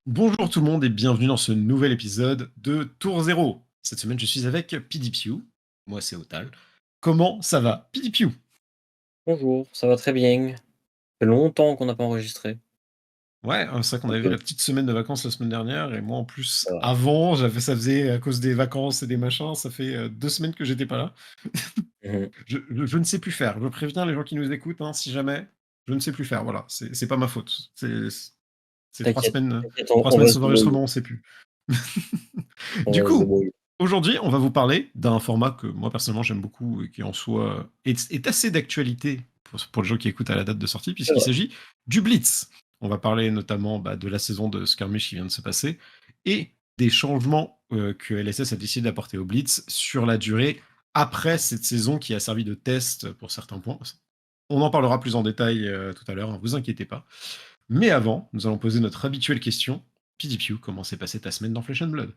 Bonjour tout le monde et bienvenue dans ce nouvel épisode de Tour Zéro. Cette semaine, je suis avec PDPU. Moi, c'est Otal. Comment ça va, PDPU? Bonjour, ça va très bien. Ça fait longtemps qu'on n'a pas enregistré. Ouais, c'est vrai qu'on Donc, avait fait la petite semaine de vacances la semaine dernière et moi en plus, voilà. avant, ça faisait à cause des vacances et des machins, ça fait 2 semaines que j'étais pas là. Mmh. Je ne sais plus faire. Je préviens les gens qui nous écoutent, hein, si jamais, je ne sais plus faire. Voilà, c'est pas ma faute. C'est trois T'inquiète, semaines, t'inquiète, trois on semaines va se sans débrouiller, enregistrement, on sait plus. on Du va se coup, débrouiller. aujourd'hui, on va vous parler d'un format que moi personnellement j'aime beaucoup et qui en soi est assez d'actualité pour les gens qui écoutent à la date de sortie, C'est puisqu'il vrai. s'agit du Blitz. On va parler notamment de la saison de Skirmish qui vient de se passer et des changements que LSS a décidé d'apporter au Blitz sur la durée après cette saison qui a servi de test pour certains points. On en parlera plus en détail tout à l'heure, hein, vous inquiétez pas. Mais avant, nous allons poser notre habituelle question. PDPU, comment s'est passée ta semaine dans Flesh and Blood?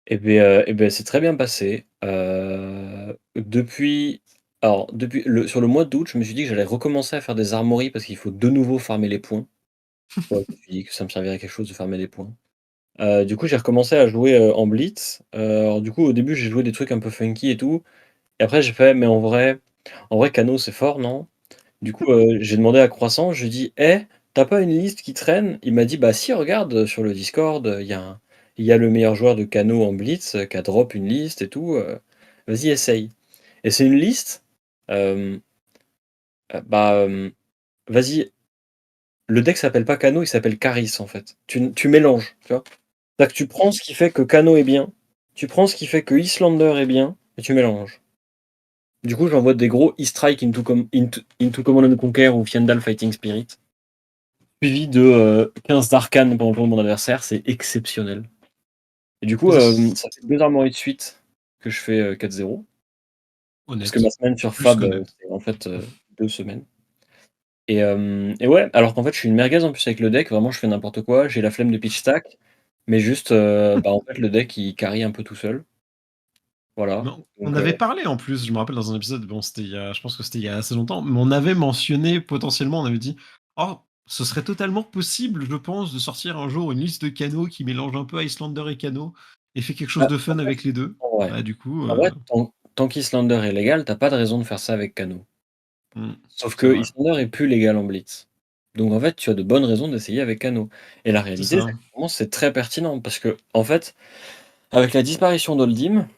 Et beh, c'est très bien passé. Depuis le sur le mois d'août, je me suis dit que j'allais recommencer à faire des armoiries parce qu'il faut de nouveau farmer les points. Ouais, je me suis dit que ça me servirait à quelque chose de farmer les points. Du coup, j'ai recommencé à jouer, en blitz. Alors du coup, au début, j'ai joué des trucs un peu funky et tout et après j'ai fait: «Mais en vrai Cano c'est fort, non?» Du coup, j'ai demandé à Croissant, je lui ai dit: «Eh, tu pas une liste qui traîne?» Il m'a dit: «Bah si, regarde, sur le Discord, il y a le meilleur joueur de Cano en blitz, qui a drop une liste et tout, vas-y essaye». Et c'est une liste, hem, bah, vas-y, le deck s'appelle pas Cano, il s'appelle Caris en fait. Tu mélanges, tu vois? C'est-à-dire que tu prends ce qui fait que Cano est bien, tu prends ce qui fait que Islander est bien et tu mélanges. Du coup, j'envoie des gros E-Strike into Command and Conquer ou Fiendal Fighting Spirit. Suivi de 15 d'arcane pendant le tour de mon adversaire, c'est exceptionnel. Et du coup, Mais ça, ça fait 2 armoiries de suite que je fais 4-0. Parce que honnête, ma semaine sur plus Fab, qu'honnête. c'est en fait 2 semaines. Et ouais, alors qu'en fait, je suis une merguez en plus avec le deck, vraiment je fais n'importe quoi, j'ai la flemme de pitch stack, mais juste, bah, en fait, le deck il carry un peu tout seul. Mais Voilà, on donc avait parlé en plus, je me rappelle dans un épisode, bon, je pense que c'était il y a assez longtemps, mais on avait mentionné potentiellement, on avait dit, oh, ce serait totalement possible, je pense, de sortir un jour une liste de canaux qui mélange un peu Icelander et canaux et fait quelque chose bah, de fun avec les deux. ouais, Bah, du coup, en vrai, tant qu'Islander est légal, tu pas de raison de faire ça avec Cano. hmm, Sauf c'est que vrai, Islander est plus légal en blitz. Donc en fait, tu as de bonnes raisons d'essayer avec Cano. Et la c'est réalité, ça. c'est que vraiment, c'est très pertinent parce que, en fait, avec la disparition d'Oldim,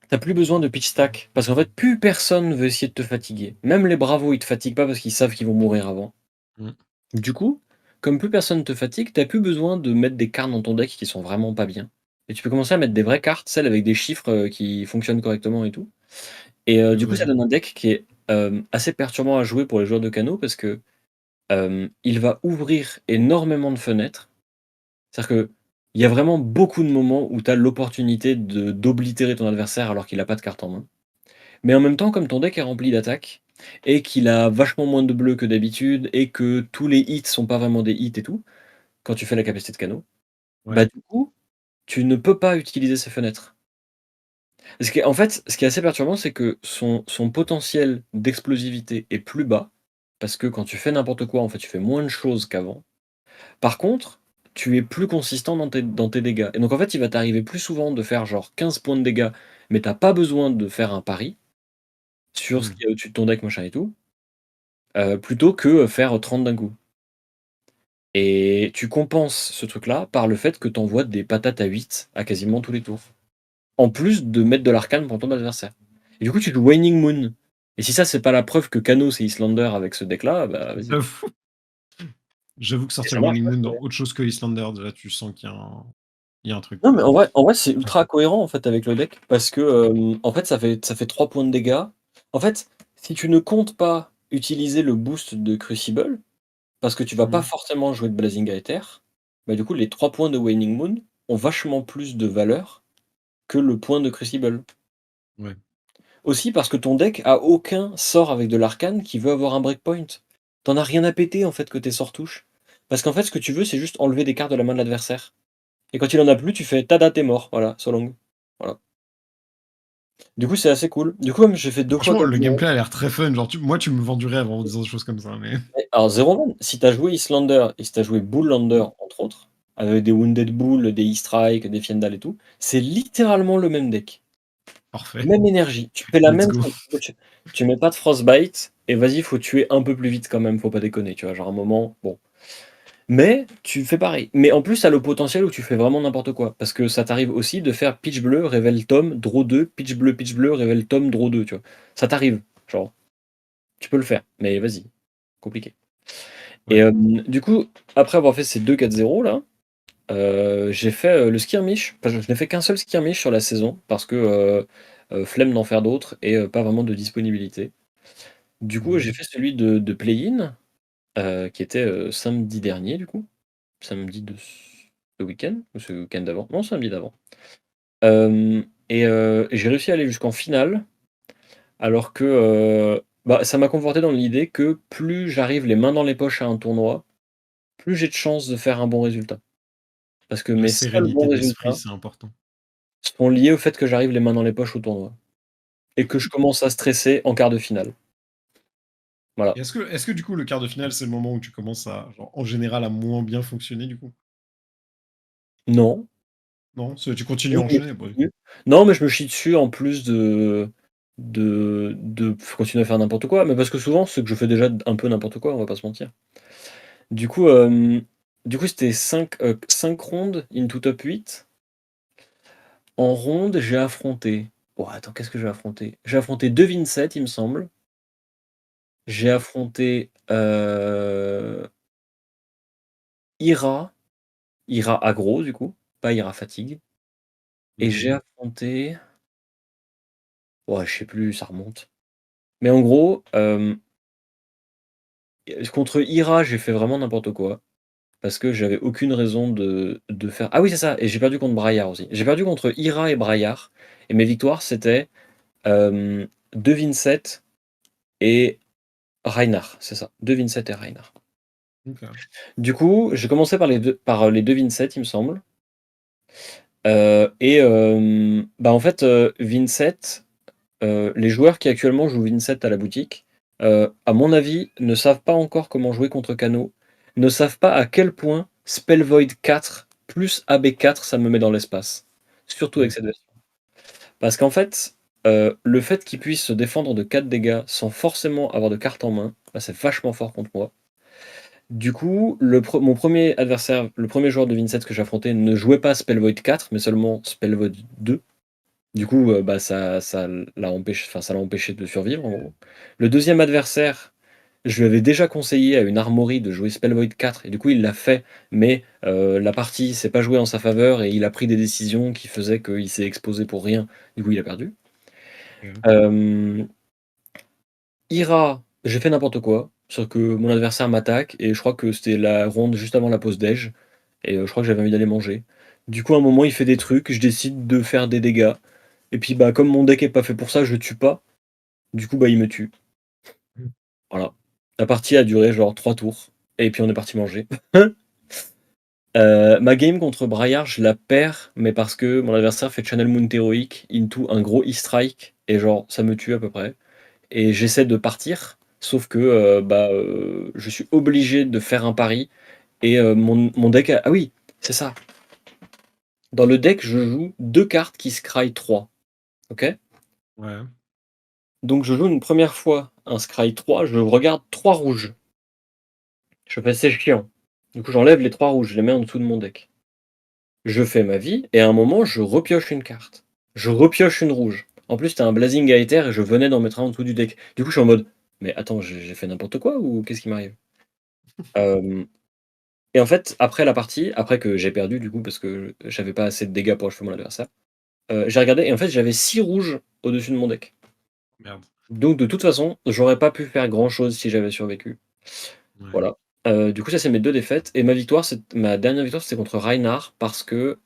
t'as plus besoin de pitch stack. Parce qu'en fait, plus personne veut essayer de te fatiguer. Même les bravos, ils te fatiguent pas parce qu'ils savent qu'ils vont mourir avant. Hmm, Du coup, comme plus personne te fatigue, t'as plus besoin de mettre des cartes dans ton deck qui sont vraiment pas bien. Et tu peux commencer à mettre des vraies cartes, celles avec des chiffres qui fonctionnent correctement et tout. Et c'est du coup, ça vrai. donne un deck qui est assez perturbant à jouer pour les joueurs de Cano parce que il va ouvrir énormément de fenêtres. C'est-à-dire qu'il y a vraiment beaucoup de moments où tu as l'opportunité d'oblitérer ton adversaire alors qu'il a pas de carte en main. Mais en même temps, comme ton deck est rempli d'attaques et qu'il a vachement moins de bleu que d'habitude et que tous les hits sont pas vraiment des hits et tout, quand tu fais la capacité de Cano, bah, Ouais. du coup, tu ne peux pas utiliser ces fenêtres. En fait, ce qui est assez perturbant, c'est que son potentiel d'explosivité est plus bas parce que quand tu fais n'importe quoi, en fait, tu fais moins de choses qu'avant. Par contre, tu es plus consistant dans tes dégâts. Et donc en fait, il va t'arriver plus souvent de faire genre 15 points de dégâts, mais t'as pas besoin de faire un pari sur ce Hmm. qu'il y a au-dessus de ton deck, machin et tout, plutôt que faire 30 d'un coup. Et tu compenses ce truc-là par le fait que tu envoies des patates à 8 à quasiment tous les tours. En plus de mettre de l'arcane pour ton adversaire. Et du coup, tu joues Waning Moon. Et si ça, c'est pas la preuve que Kano c'est Islander avec ce deck-là, bah vas-y. J'avoue, j'avoue que Et sortir ça le marche Winning Moon vachement dans bien. autre chose que Islander, déjà tu sens il y a un truc Non, mais quoi. en vrai, c'est ultra cohérent en fait avec le deck parce que en fait ça fait 3 points de dégâts. En fait, si tu ne comptes pas utiliser le boost de Crucible, parce que tu vas pas Hmm. forcément jouer de Blazing Aether, bah du coup les 3 points de Waning Moon ont vachement plus de valeur que le point de Crucible. Ouais. Aussi parce que ton deck a aucun sort avec de l'arcane qui veut avoir un breakpoint. T'en as rien à péter en fait que tes sorts touchent. Parce qu'en fait ce que tu veux c'est juste enlever des cartes de la main de l'adversaire. Et quand il en a plus, tu fais tada, t'es mort, voilà, so long. Voilà. Du coup, c'est assez cool. Du coup, même j'ai fait 2 fois Franchement, le 4-0. gameplay a l'air très fun. Genre, moi, tu me vends du rêve en disant des choses comme ça, mais. Alors 0 man, si t'as joué Islander et si t'as joué Bulllander, entre autres, avec des Wounded Bull, des E-Strike, des Fiendal et tout. C'est littéralement le même deck. Parfait. Même énergie. Tu fais la Let's même go. chose. Tu mets pas de Frostbite et vas-y, faut tuer un peu plus vite quand même, faut pas déconner, tu vois? Genre, à un moment, bon. Mais tu fais pareil. Mais en plus, tu as le potentiel où tu fais vraiment n'importe quoi. Parce que ça t'arrive aussi de faire pitch bleu, révèle Tom, draw 2, pitch bleu, révèle Tom, draw 2, tu vois? Ça t'arrive, genre, tu peux le faire, mais vas-y, compliqué. Et Ouais. du coup, après avoir fait ces 2 4-0 là, j'ai fait, le skirmish. Enfin, je n'ai fait qu'un seul skirmish sur la saison parce que, flemme d'en faire d'autres et pas vraiment de disponibilité. Du coup, j'ai Mhm. fait celui de play-in, qui était, samedi dernier du coup. Samedi de ce week-end? Ou ce week-end d'avant? Non, samedi d'avant. Et j'ai réussi à aller jusqu'en finale alors que, bah, ça m'a conforté dans l'idée que plus j'arrive les mains dans les poches à un tournoi, plus j'ai de chances de faire un bon résultat. Parce que La mes seuls bons sérénité d'esprit, résultats c'est important. sont liés au fait que j'arrive les mains dans les poches au tournoi et que je commence à stresser en quart de finale. Voilà. Et est-ce que du coup, le quart de finale, c'est le moment où tu commences à, genre, en général, à moins bien fonctionner, du coup? Non. Non? Tu continues Oui, à je me enchaîner? chie Bon, dessus. Non, mais je me chie dessus en plus de continuer à faire n'importe quoi, mais parce que souvent, c'est que je fais déjà un peu n'importe quoi, on va pas se mentir. Du coup, c'était 5 rondes into top 8. En ronde, j'ai affronté oh attends, qu'est-ce que j'ai affronté? J'ai affronté Devin 7, il me semble. J'ai affronté, Ira, Ira aggro du coup, pas Ira fatigue et j'ai mhm. affronté ouais, je sais plus, ça remonte. Mais en gros, contre Ira, j'ai fait vraiment n'importe quoi. Parce que j'avais aucune raison de faire ah oui, c'est ça et j'ai perdu contre Braillard aussi. J'ai perdu contre Ira et Braillard et mes victoires, c'était, De Vincent et Reinhardt, c'est ça. De Vincent et Reinhardt. OK. Du coup, j'ai commencé par les De Vincent, il me semble, bah, en fait, Vincent, les joueurs qui actuellement jouent Vincent à la boutique, à mon avis, ne savent pas encore comment jouer contre Kano, ne savent pas à quel point Spell Void 4 plus AB4 ça me met dans l'espace. Surtout avec Mmh. cette version. Parce qu'en fait, le fait qu'ils puissent se défendre de 4 dégâts sans forcément avoir de carte en main, bah, c'est vachement fort contre moi. Du coup, mon premier adversaire, le premier joueur de Vincent que j'affrontais ne jouait pas Spell Void 4, mais seulement Spell Void 2. Du coup, bah, ça l'a empêché de survivre, en gros. Le deuxième adversaire, je lui avais déjà conseillé à une armory de jouer Spell Void 4 et du coup, il l'a fait, mais la partie s'est pas jouée en sa faveur et il a pris des décisions qui faisaient qu'il s'est exposé pour rien. Du coup, il a perdu. OK. Hem, Ira, j'ai fait n'importe quoi, sauf que mon adversaire m'attaque et je crois que c'était la ronde juste avant la pause déj et je crois que j'avais envie d'aller manger. Du coup, à un moment, il fait des trucs, je décide de faire des dégâts et puis, bah, comme mon deck est pas fait pour ça, je le tue pas. Du coup, bah, il me tue. Mmh. Voilà. La partie a duré genre 3 tours et puis on est parti manger. Ma game contre Braillard, je la perds, mais parce que mon adversaire fait Channel Moon Heroic into un gros E-Strike et genre ça me tue à peu près et j'essaie de partir, sauf que, bah, je suis obligé de faire un pari et mon deck a ah oui, c'est ça. Dans le deck, je joue 2 cartes qui scry 3, OK? Ouais. Donc je joue une première fois un scry 3, je regarde 3 rouges. Je fais: «C'est chiant». Du coup, j'enlève les 3 rouges, je les mets en dessous de mon deck. Je fais ma vie et à un moment, je repioche une carte. Je repioche une rouge. En plus, c'était un Blazing Aether et je venais d'en mettre un en dessous du deck. Du coup, je suis en mode: «Mais attends, j'ai fait n'importe quoi ou qu'est-ce qui m'arrive?» Hem et en fait, après la partie, après que j'ai perdu du coup parce que j'avais pas assez de dégâts pour achever mon adversaire, j'ai regardé et en fait, j'avais 6 rouges au-dessus de mon deck. Merde. Donc de toute façon, j'aurais pas pu faire grand chose si j'avais survécu. Ouais. Voilà. Du coup, ça, c'est mes 2 défaites et ma dernière victoire, c'était contre Reinhardt parce que,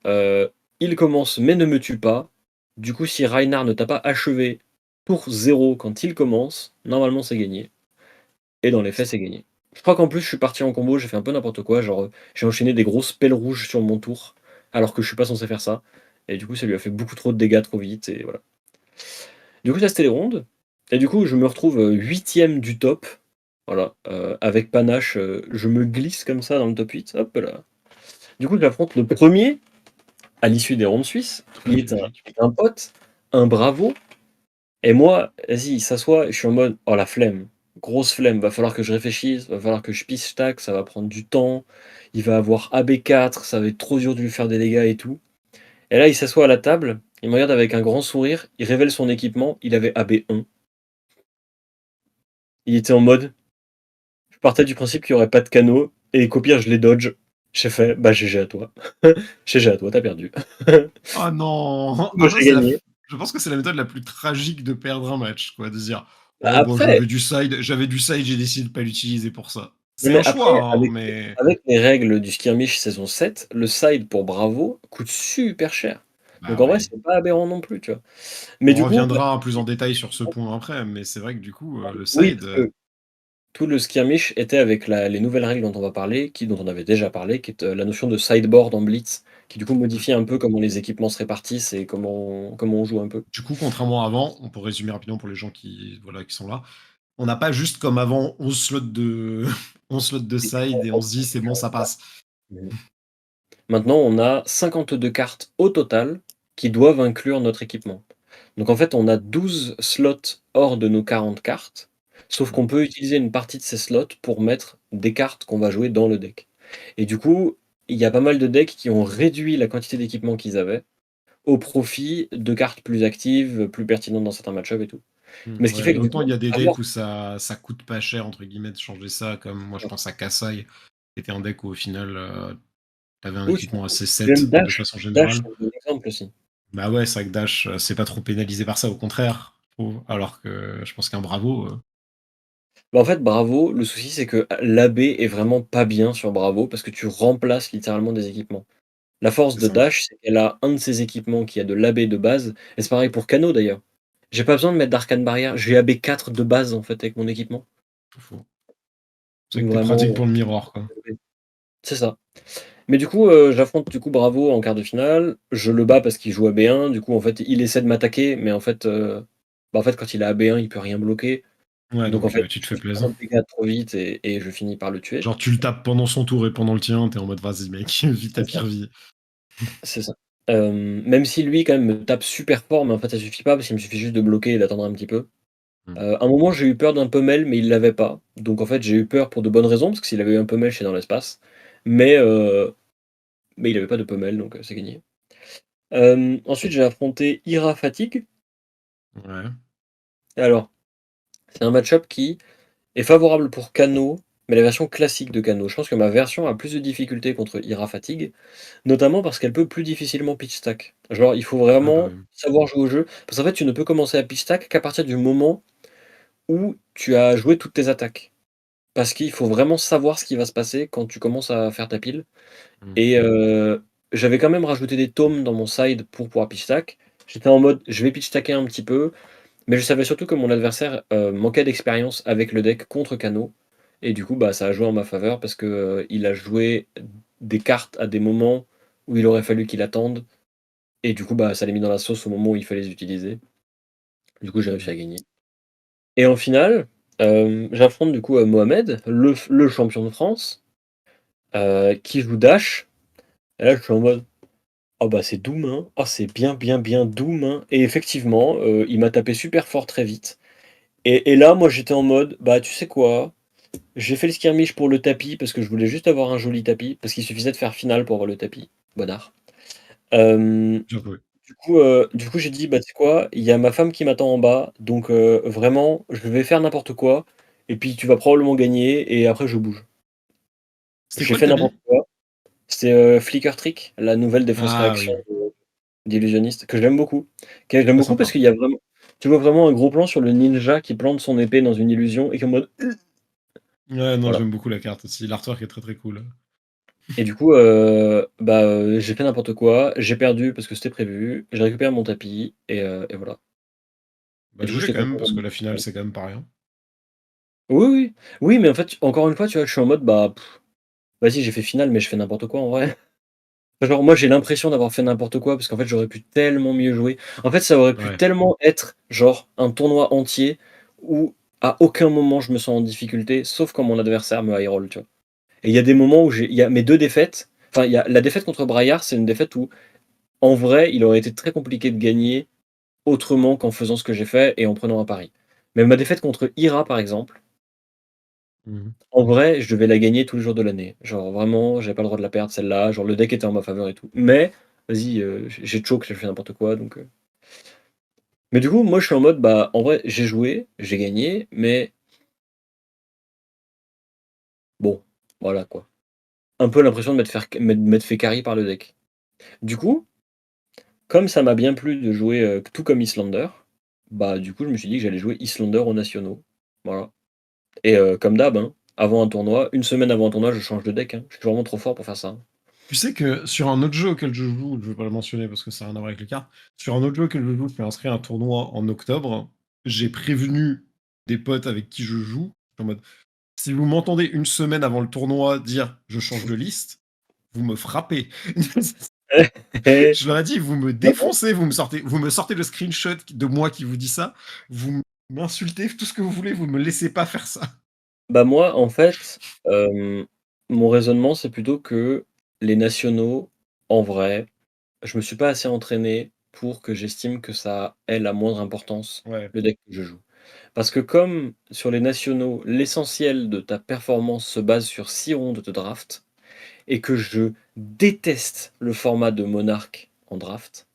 il commence mais ne me tue pas. Du coup, si Reinhardt ne t'a pas achevé tour 0 quand il commence, normalement, c'est gagné et dans les faits, c'est gagné. Je crois qu'en plus, je suis parti en combo, j'ai fait un peu n'importe quoi, genre, j'ai enchaîné des grosses pelles rouges sur mon tour, alors que je suis pas censé faire ça et du coup, ça lui a fait beaucoup trop de dégâts trop vite et voilà. Du coup, ça, c'était les rondes et du coup, je me retrouve, 8e du top. Voilà, avec panache, je me glisse comme ça dans le top 8, hop là. Du coup, j'affronte le premier à l'issue des rondes suisses, qui est Logique. un pote, un Bravo, et moi, vas-y, il s'assoit, et je suis en mode: «Oh la flemme, grosse flemme, va falloir que je réfléchisse, va falloir que je pisse stack, ça va prendre du temps, il va avoir AB4, ça va être trop dur de lui faire des dégâts et tout». Et là, il s'assoit à la table, il me regarde avec un grand sourire, il révèle son équipement, il avait AB1. Il était en mode: «Je partais du principe qu'il y aurait pas de canaux et qu'au pire je les dodge». J'ai fait: «Bah GG à toi. GG à toi, tu as perdu». Oh non! Moi Ah ça j'ai c'est la gagné. je pense que c'est la méthode la plus tragique de perdre un match, quoi, de se dire: Bah «Oh bah après j'avais du side, j'ai décidé de pas l'utiliser pour ça». non C'est mais un choix, après hein, mais avec les règles du skirmish saison 7, le side pour Bravo coûte super cher. Donc bah en vrai, oui. c'est pas aberrant non plus, tu vois? Mais On du coup, là reviendra plus en détail sur ce point après, mais c'est vrai que du coup, le oui, side, parce que tout le skirmish était avec les nouvelles règles dont on va parler, dont on avait déjà parlé, qui est la notion de sideboard en Blitz, qui du coup mmh, modifie un peu comment les équipements se répartissent et comment on joue un peu. du coup, contrairement à avant, on peut résumer rapidement pour les gens qui, voilà, qui sont là. On n'a pas juste comme avant 11 slots de 11 slots de side et on se dit: «C'est bon, ça passe». Mhm. Maintenant, on a 52 cartes au total qui doivent inclure notre équipement. Donc en fait, on a 12 slots hors de nos 40 cartes, sauf Mmh, qu'on peut utiliser une partie de ces slots pour mettre des cartes qu'on va jouer dans le deck. Et du coup, il y a pas mal de decks qui ont réduit la quantité d'équipement qu'ils avaient au profit de cartes plus actives, plus pertinentes dans certains match-ups et tout. Mais ce qui ouais, fait mais que du autant coup, il y a des avoir decks où ça coûte pas cher entre guillemets de changer ça, comme moi je pense à Kassai, qui était un deck où au final, tu avais un oui, équipement assez même set de Dash, façon Dash, générale. c'est un bon exemple aussi. Bah ouais, c'est vrai que Dash, c'est pas trop pénalisé par ça, au contraire, je trouve. Alors que je pense qu'un Bravo, Bah, en fait, Bravo, le souci, c'est que l'AB est vraiment pas bien sur Bravo parce que tu remplaces littéralement des équipements. La force c'est de ça. Dash, c'est qu'elle a un de ses équipements qui a de l'AB de base, et c'est pareil pour Kano d'ailleurs. J'ai pas besoin de mettre d'Arcane Barrière, j'ai AB4 de base en fait avec mon équipement. Pas faux. C'est vrai Donc que t'es vraiment, pratique pour le mirror, quoi. c'est ça. Mais du coup, j'affronte du coup Bravo en quart de finale. Je le bats parce qu'il joue AB1. Du coup, en fait, il essaie de m'attaquer, mais en fait, bah, en fait, quand il a AB1, il peut rien bloquer. Ouais, Donc en donc fait, tu te fais je fais trop plaisir. de dégâts trop vite et je finis par le tuer. Genre tu le tapes pendant son tour et pendant le tien, tu es en mode: «Vas-y mec, vis ta C'est ça, pire vie». c'est ça. Même si lui, quand même, me tape super fort, mais en fait, ça suffit pas parce qu'il me suffit juste de bloquer et d'attendre un petit peu. Mmh. À un moment, j'ai eu peur d'un Pummel, mais il l'avait pas. Donc en fait, j'ai eu peur pour de bonnes raisons, parce que s'il avait eu un Pummel, j'étais dans l'espace. Mais, heu, mais il avait pas de Pummel, donc c'est gagné. Ensuite, j'ai affronté Ira Fatigue. Ouais, Alors, c'est un match-up qui est favorable pour Kano, mais la version classique de Kano. Je pense que ma version a plus de difficultés contre Ira Fatigue, notamment parce qu'elle peut plus difficilement pitch stack. Genre, il faut ah bah vraiment oui. savoir jouer au jeu, parce qu'en fait, tu ne peux commencer à pitch stack qu'à partir du moment où tu as joué toutes tes attaques. Parce qu'il faut vraiment savoir ce qui va se passer quand tu commences à faire ta pile. Mmh. Et j'avais quand même rajouté des tomes dans mon side pour pouvoir pitch stack. J'étais en mode, je vais pitch stacker un petit peu, mais je savais surtout que mon adversaire manquait d'expérience avec le deck contre Kano. Et du coup, bah, ça a joué en ma faveur parce que il a joué des cartes à des moments où il aurait fallu qu'il attende. Et du coup, bah, ça l'a mis dans la sauce au moment où il fallait les utiliser. Du coup, j'ai réussi Mmh. à gagner. Et en finale, j'affronte du coup Mohamed, le champion de France, qui joue Dash. Et là, je suis en mode: «Oh bah, c'est Doom, hein. Oh, c'est bien, bien, bien Doom, hein». Et effectivement, il m'a tapé super fort très vite. Et là, moi, j'étais en mode: «Bah, tu sais quoi? J'ai fait le skirmish pour le tapis parce que je voulais juste avoir un joli tapis, parce qu'il suffisait de faire finale pour avoir le tapis». Bonnard. Hem, Bien joué. du coup, j'ai dit: «Bah, tu sais quoi? Il y a ma femme qui m'attend en bas, donc vraiment, je vais faire n'importe quoi et puis tu vas probablement gagner et après je bouge». C'était J'ai quoi le fait n'importe tapis? quoi. C'est, Flicker Trick, la nouvelle défense Ah réaction oui, d'Illusionniste, que j'aime beaucoup. Que j'aime très beaucoup parce sympa. qu'il y a vraiment tu vois vraiment un gros plan sur le ninja qui plante son épée dans une illusion et qui est en mode Ouais, non, voilà. j'aime beaucoup la carte aussi. L'artwork est très, très cool. Et du coup, bah, j'ai fait n'importe quoi, j'ai perdu parce que c'était prévu, j'ai récupéré mon tapis et voilà. Et Bah du coup, GG j'étais quand même, content de parce que mon la finale, final. c'est quand même pas rien. Oui, oui. Oui, mais en fait, encore une fois, tu vois, je suis en mode, bah, vas-y, j'ai fait finale, mais je fais n'importe quoi en vrai. Genre, moi, j'ai l'impression d'avoir fait n'importe quoi parce qu'en fait, j'aurais pu tellement mieux jouer. En fait, ça aurait pu Ouais. tellement être, genre, un tournoi entier où à aucun moment je me sens en difficulté, sauf quand mon adversaire me high roll, tu vois? Et il y a des moments où il y a mes 2 défaites, enfin, il y a la défaite contre Braillard, c'est une défaite où, en vrai, il aurait été très compliqué de gagner autrement qu'en faisant ce que j'ai fait et en prenant un pari. Mais ma défaite contre Ira, par exemple, Mmh. en vrai, je devais la gagner tous les jours de l'année. Genre vraiment, j'avais pas le droit de la perdre celle-là, genre le deck était en ma faveur et tout. Mais vas-y, j'ai choke, j'ai fait n'importe quoi mais du coup, moi je suis en mode, bah, en vrai, j'ai joué, j'ai gagné, mais bon, voilà quoi. Un peu l'impression de m'être fait carry par le deck. Du coup, comme ça m'a bien plu de jouer, tout comme Islander, bah, du coup, je me suis dit que j'allais jouer Islander aux nationaux. Voilà. Et comme d'hab, hein, avant un tournoi, une semaine avant un tournoi, je change de deck, hein. Je suis vraiment trop fort pour faire ça, hein. Tu sais que sur un autre jeu auquel je joue, je vais pas le mentionner parce que ça a rien à voir avec les cartes, sur un autre jeu auquel je joue, je fais inscrire un tournoi en octobre. J'ai prévenu des potes avec qui je joue, en mode, si vous m'entendez une semaine avant le tournoi dire je change de liste, vous me frappez. Je leur ai dit, vous me Ah bon? défoncez, vous me sortez le screenshot de moi qui vous dit ça, vous m'insultez, tout ce que vous voulez, vous me laissez pas faire ça. Bah, moi, en fait, mon raisonnement, c'est plutôt que les nationaux, en vrai, je me suis pas assez entraîné pour que j'estime que ça ait la moindre importance, Ouais. le deck que je joue. Parce que comme sur les nationaux, l'essentiel de ta performance se base sur 6 rondes de draft et que je déteste le format de monarque en draft,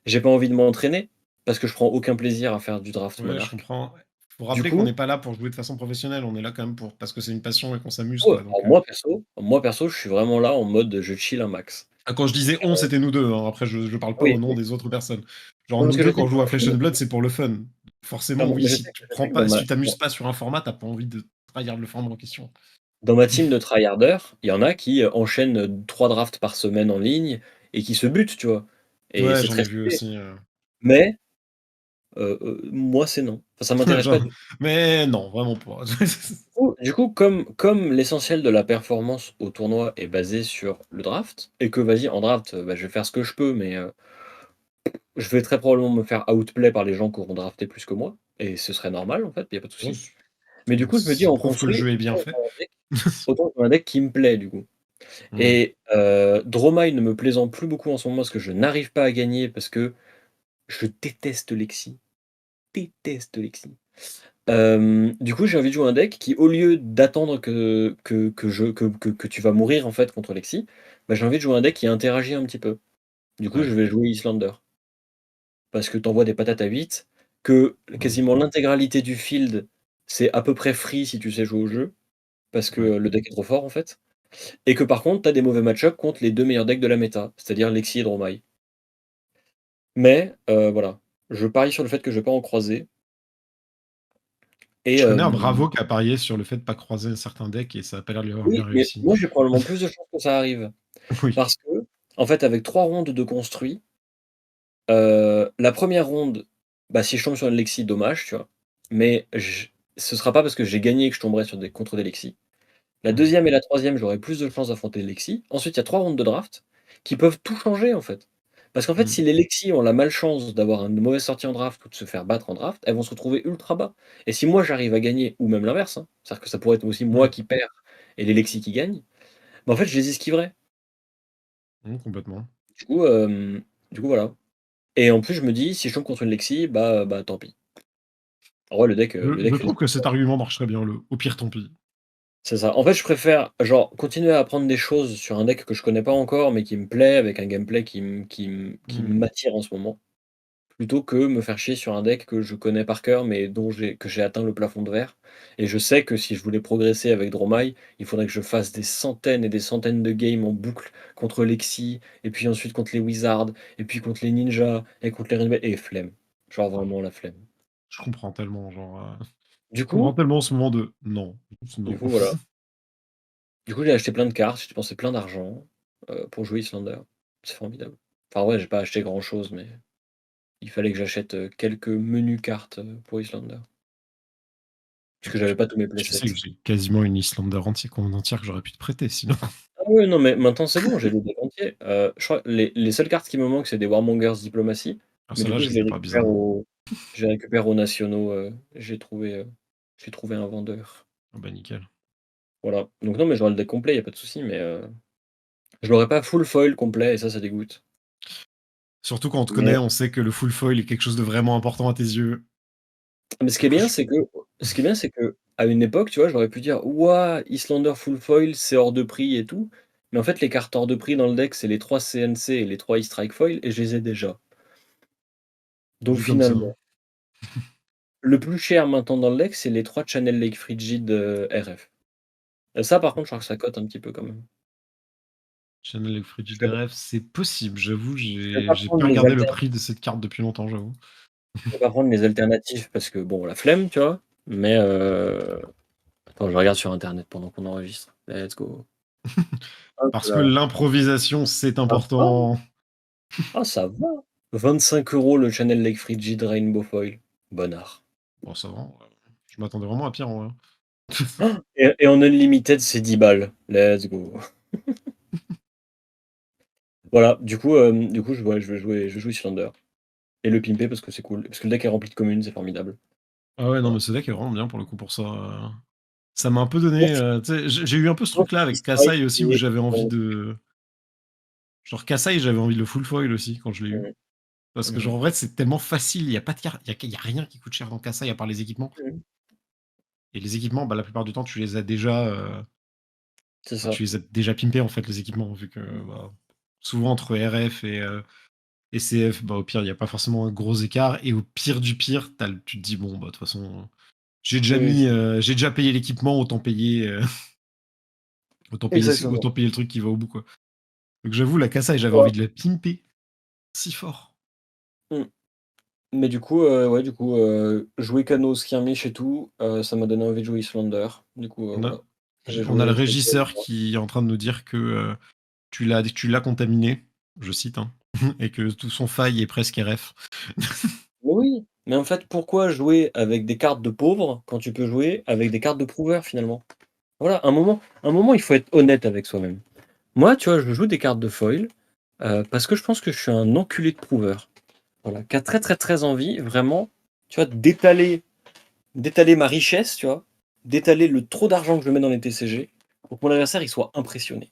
j'ai pas envie de m'entraîner parce que je prends aucun plaisir à faire du draft Ouais, je monarque. comprends. Faut Du rappeler qu'on coup, n'est pas là pour jouer de façon professionnelle, on est là quand même pour parce que c'est une passion et qu'on s'amuse, ouais, quoi. alors Donc, moi perso, je suis vraiment là en mode je chill un max. quand je disais on, c'était nous deux, hein. Après, je parle pas Oui, au nom oui. des autres personnes. Genre, Non, parce nous que je deux, sais quand on que joue à Flesh and Blood, c'est pour le fun. Forcément, clairement, oui, mais je si sais tu je sais prends que pas, si tu t'amuses pas sur un format, t'as pas envie de tryhard le format en question. dans ma team de tryharders, il y en a qui, enchaînent, 3 drafts par semaine en ligne et qui se butent, tu vois? Et Ouais, c'est j'en très ai vu stylé. aussi. Mais, moi c'est non. Enfin, ça m'intéresse pas Genre, du tout. mais non, vraiment pas. Du coup, comme l'essentiel de la performance au tournoi est basé sur le draft et que vas-y en draft, bah, je vais faire ce que je peux, mais, je vais très probablement me faire outplay par les gens qui auront drafté plus que moi et ce serait normal en fait, il y a pas de Ouais, souci. Mais du coup, je me dis ça en prouve que le construit, jeu est bien fait. autant jouer un deck qui me plaît du coup. Hmm. Et Dromai ne me plaisant plus beaucoup en ce moment parce que je n'arrive pas à gagner parce que je déteste Lexi. Déteste Lexi. Du coup, j'ai envie de jouer un deck qui, au lieu d'attendre que tu vas mourir en fait contre Lexi, bah, j'ai envie de jouer un deck qui interagit un petit peu. Du coup, Ouais. je vais jouer Islander. Parce que tu envoies des patates à 8, que Hmm. quasiment l'intégralité du field, c'est à peu près free si tu sais jouer au jeu, parce que, Ouais. le deck est trop fort en fait. Et que par contre, tu as des mauvais match-up contre les 2 meilleurs decks de la méta, c'est-à-dire Lexi et Dromai. Mais voilà, je parie sur le fait que je vais pas en croiser et Je connais un Bravo qui a parié sur le fait de pas croiser certains decks et ça a pas l'air de lui avoir bien oui, mais réussi. moi j'ai probablement plus de chances que ça arrive. Oui. Parce que, en fait, avec 3 rondes de construit, la première ronde, bah, si je tombe sur une Lexi, dommage, tu vois? Mais ce sera pas parce que j'ai gagné que je tomberai contre des Lexi. La Hmm. deuxième et la troisième, j'aurai plus de chances d'affronter Lexi. Ensuite, il y a 3 rounds de draft qui peuvent tout changer, en fait. Parce qu'en fait, Hmm. si les Lexi ont la malchance d'avoir une mauvaise sortie en draft ou de se faire battre en draft, elles vont se retrouver ultra bas. Et si moi j'arrive à gagner, ou même l'inverse, hein, c'est-à-dire que ça pourrait être aussi moi Oui. qui perds et les Lexi qui gagnent, bah, en fait, je les esquiverai. Complètement. Du coup, voilà. Et en plus, je me dis, si je tombe contre une Lexi, bah tant pis. En vrai, le Je deck fait trouve que cet argument marche très bien. Au pire, tant pis. c'est ça. En fait, je préfère, genre, continuer à apprendre des choses sur un deck que je connais pas encore, mais qui me plaît, avec un gameplay qui Hmm. m'attire en ce moment, plutôt que me faire chier sur un deck que je connais par cœur, mais que j'ai atteint le plafond de verre. Et je sais que si je voulais progresser avec Dromai, il faudrait que je fasse des centaines et des centaines de games en boucle contre Lexi, et puis ensuite contre les Wizards, et puis contre les Ninjas, et contre les Red et flemme. Genre vraiment la flemme. Je comprends tellement, genre, Du je comprends coup, tellement ce moment de non, juste du non. coup, voilà. Du coup, j'ai acheté plein de cartes, j'ai dépensé plein d'argent, pour jouer Islander. C'est formidable. Enfin, ouais, j'ai pas acheté grand-chose, mais il fallait que j'achète, quelques menus cartes, pour Islander. Puisque j'avais pas tous mes Tu sais playsets. que j'ai quasiment une Islander entière que j'aurais pu te prêter sinon. Ah ouais, non, mais maintenant c'est bon, j'ai le deck entier. Je crois les seules cartes qui me manquent, c'est des Warmongers Diplomatie, Alors mais du celle-là, coup, je les ai pas, bizarrement. je les récupère aux nationaux, j'ai trouvé un vendeur. Ah bah nickel. Voilà. Donc non, mais j'aurai le deck complet, y a pas de souci, mais Je l'aurais pas full foil complet et ça dégoûte. Surtout quand on te connaît, Mais on sait que le full foil est quelque chose de vraiment important à tes yeux. ce qui Du est coup, bien, je c'est que à une époque, tu vois, j'aurais pu dire: «Ouah, Islander full foil, c'est hors de prix et tout». Mais en fait, les cartes hors de prix dans le deck, c'est les 3 CNC et les 3 E-Strike foil et je les ai déjà. Donc vu comme ça, hein. finalement, le plus cher maintenant dans le deck, c'est les 3 Channel Lake Frigid, RF. Et ça, par contre, je crois que ça cote un petit peu quand même. Channel et Je vais Frigidaire F, c'est possible, j'avoue, je vais pas j'ai prendre pas les regardé le alter prix de cette carte depuis longtemps, j'avoue. je vais pas prendre les alternatives parce que bon, la flemme, tu vois? Mais attends, je regarde sur internet pendant qu'on enregistre. Let's go. Hop Parce que là. l'improvisation, c'est Ça va, important. ça va. 25 € le Channel Lake Frigid Rainbow Foil. Bonnard. Bon, ça va, je m'attendais vraiment à pire, en vrai. Et en unlimited, c'est 10 balles. Let's go. Voilà, du coup, je vais jouer Islander et le pimper parce que c'est cool. Parce que le deck est rempli de communes, c'est formidable. Ah ouais, non, Voilà. mais ce deck est vraiment bien pour le coup pour ça, ça m'a un peu donné, Sauf tu sais, j'ai eu un peu ce sauf truc-là avec E-Strike Kassai aussi où et j'avais envie de genre Kassai, j'avais envie de le full foil aussi quand je l'ai eu. mmh, Parce que mmh genre en vrai, c'est tellement facile, il y a pas de carte, il y a rien qui coûte cher dans Kassai à part les équipements mmh. et les équipements, bah, la plupart du temps, tu les as déjà, C'est enfin, ça. tu les as déjà pimpés en fait les équipements vu que, Mmh. bah, souvent entre RF et CF, bah, au pire, il y a pas forcément un gros écart et au pire du pire, tu te dis: «Bon, bah, de toute façon, Oui, oui. j'ai déjà payé l'équipement, Exactement. autant payer le truc qui va au bout, quoi». Donc j'avoue, la Kassai, j'avais Ouais. envie de la pimper si fort. Mmh. Mais du coup, ouais, jouer Cano, Skirmish et tout, ça m'a donné envie de jouer Islander. Du coup, On a voilà. J'ai on a le joué régisseur qui est en train de nous dire que, tu l'as contaminé, je cite, hein, et que tout son faille est presque RF. mais oui, mais en fait, pourquoi jouer avec des cartes de pauvres quand tu peux jouer avec des cartes de prouveurs finalement? Voilà, un moment, il faut être honnête avec soi-même. Moi, tu vois, je joue des cartes de foil, parce que je pense que je suis un enculé de prouveur. Voilà, qui a très, très, très envie vraiment, tu vois, d'étaler ma richesse, tu vois? D'étaler le trop d'argent que je mets dans les TCG pour que mon adversaire, il soit impressionné.